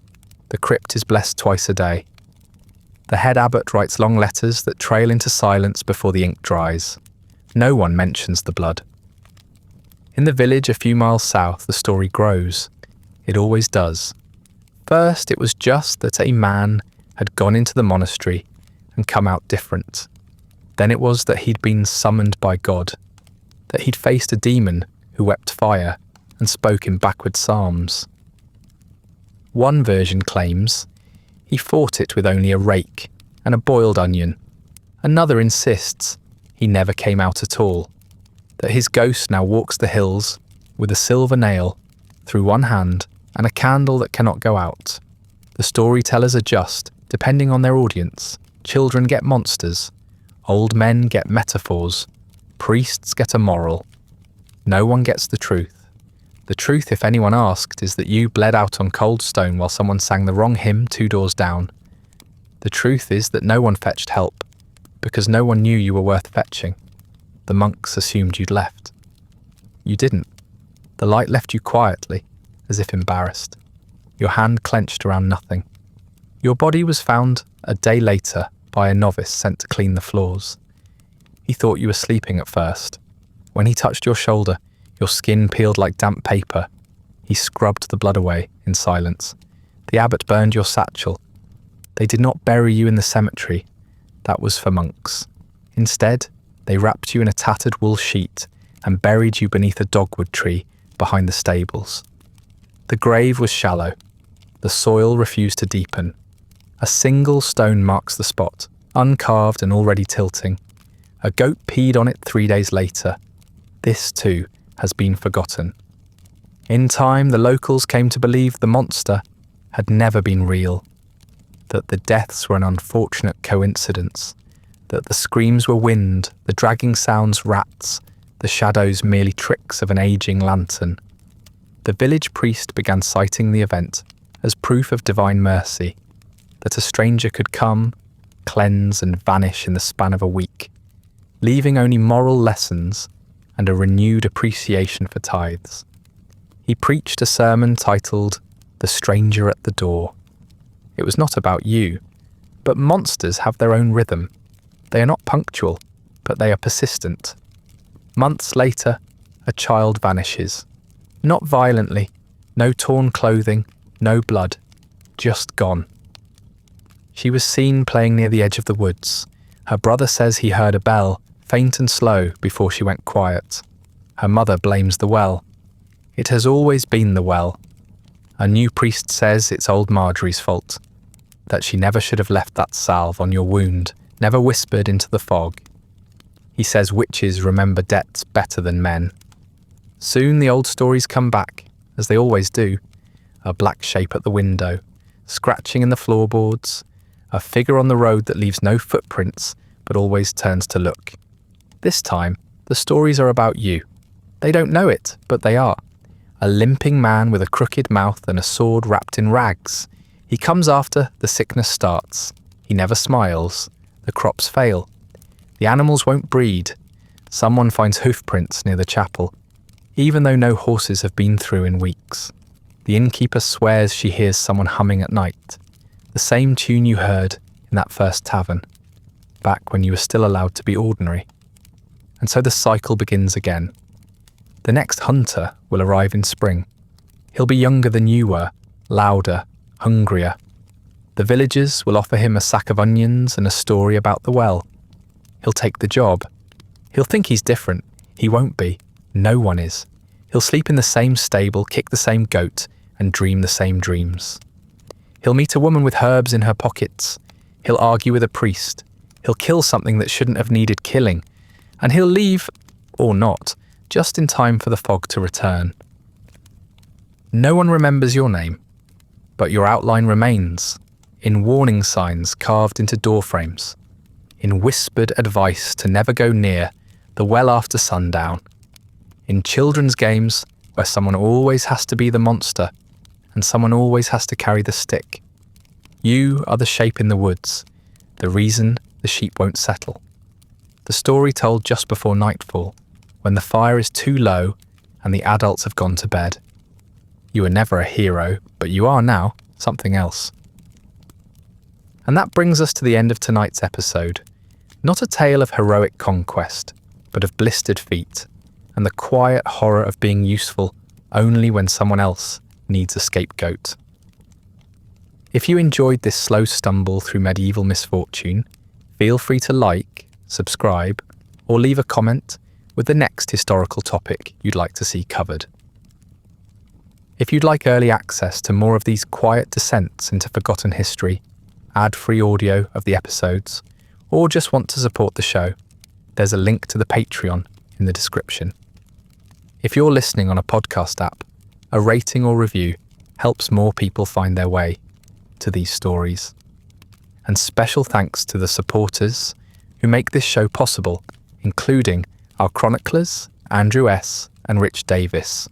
The crypt is blessed twice a day. The head abbot writes long letters that trail into silence before the ink dries. No one mentions the blood. In the village a few miles south, the story grows. It always does. First, it was just that a man had gone into the monastery and come out different. Then it was that he'd been summoned by God, that he'd faced a demon who wept fire and spoke in backward psalms. One version claims he fought it with only a rake and a boiled onion. Another insists he never came out at all, that his ghost now walks the hills with a silver nail through one hand and a candle that cannot go out. The storytellers adjust depending on their audience. Children get monsters, old men get metaphors, priests get a moral. No one gets the truth. The truth, if anyone asked, is that you bled out on cold stone while someone sang the wrong hymn 2 doors down. The truth is that no one fetched help, because no one knew you were worth fetching. The monks assumed you'd left. You didn't. The light left you quietly, as if embarrassed. Your hand clenched around nothing. Your body was found a day later by a novice sent to clean the floors. He thought you were sleeping at first. When he touched your shoulder, your skin peeled like damp paper. He scrubbed the blood away in silence. The abbot burned your satchel. They did not bury you in the cemetery. That was for monks. Instead, they wrapped you in a tattered wool sheet and buried you beneath a dogwood tree behind the stables. The grave was shallow. The soil refused to deepen. A single stone marks the spot, uncarved and already tilting. A goat peed on it 3 days later. This, too, has been forgotten. In time, the locals came to believe the monster had never been real, that the deaths were an unfortunate coincidence, that the screams were wind, the dragging sounds rats, the shadows merely tricks of an aging lantern. The village priest began citing the event as proof of divine mercy, that a stranger could come, cleanse and vanish in the span of a week, leaving only moral lessons and a renewed appreciation for tithes. He preached a sermon titled The Stranger at the Door. It was not about you, but monsters have their own rhythm. They are not punctual, but they are persistent. Months later, a child vanishes. Not violently, no torn clothing, no blood, just gone. She was seen playing near the edge of the woods. Her brother says he heard a bell, faint and slow, before she went quiet. Her mother blames the well. It has always been the well. A new priest says it's old Marjorie's fault, that she never should have left that salve on your wound, never whispered into the fog. He says witches remember debts better than men. Soon the old stories come back, as they always do. A black shape at the window, scratching in the floorboards, a figure on the road that leaves no footprints but always turns to look. This time, the stories are about you. They don't know it, but they are. A limping man with a crooked mouth and a sword wrapped in rags. He comes after the sickness starts. He never smiles. The crops fail. The animals won't breed. Someone finds hoofprints near the chapel, even though no horses have been through in weeks. The innkeeper swears she hears someone humming at night, the same tune you heard in that first tavern, back when you were still allowed to be ordinary. And so the cycle begins again. The next hunter will arrive in spring. He'll be younger than you were, louder, hungrier. The villagers will offer him a sack of onions and a story about the well. He'll take the job. He'll think he's different. He won't be. No one is. He'll sleep in the same stable, kick the same goat, and dream the same dreams. He'll meet a woman with herbs in her pockets. He'll argue with a priest. He'll kill something that shouldn't have needed killing. And he'll leave, or not, just in time for the fog to return. No one remembers your name, but your outline remains. in warning signs carved into doorframes, in whispered advice to never go near the well after sundown, in children's games where someone always has to be the monster and someone always has to carry the stick. You are the shape in the woods, the reason the sheep won't settle. The story told just before nightfall, when the fire is too low and the adults have gone to bed. You were never a hero, but you are now something else. And that brings us to the end of tonight's episode. Not a tale of heroic conquest, but of blistered feet, and the quiet horror of being useful only when someone else needs a scapegoat. If you enjoyed this slow stumble through medieval misfortune, feel free to like, subscribe, or leave a comment with the next historical topic you'd like to see covered. If you'd like early access to more of these quiet descents into forgotten history, ad-free audio of the episodes, or just want to support the show, there's a link to the Patreon in the description. If you're listening on a podcast app, a rating or review helps more people find their way to these stories. And special thanks to the supporters who make this show possible, including our chroniclers, Andrew S. and Rich Davis.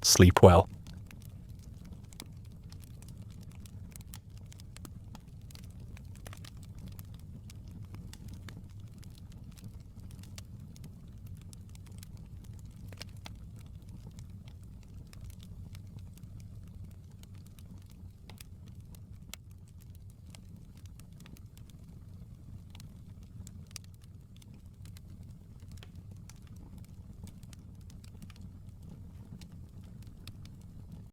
Sleep well.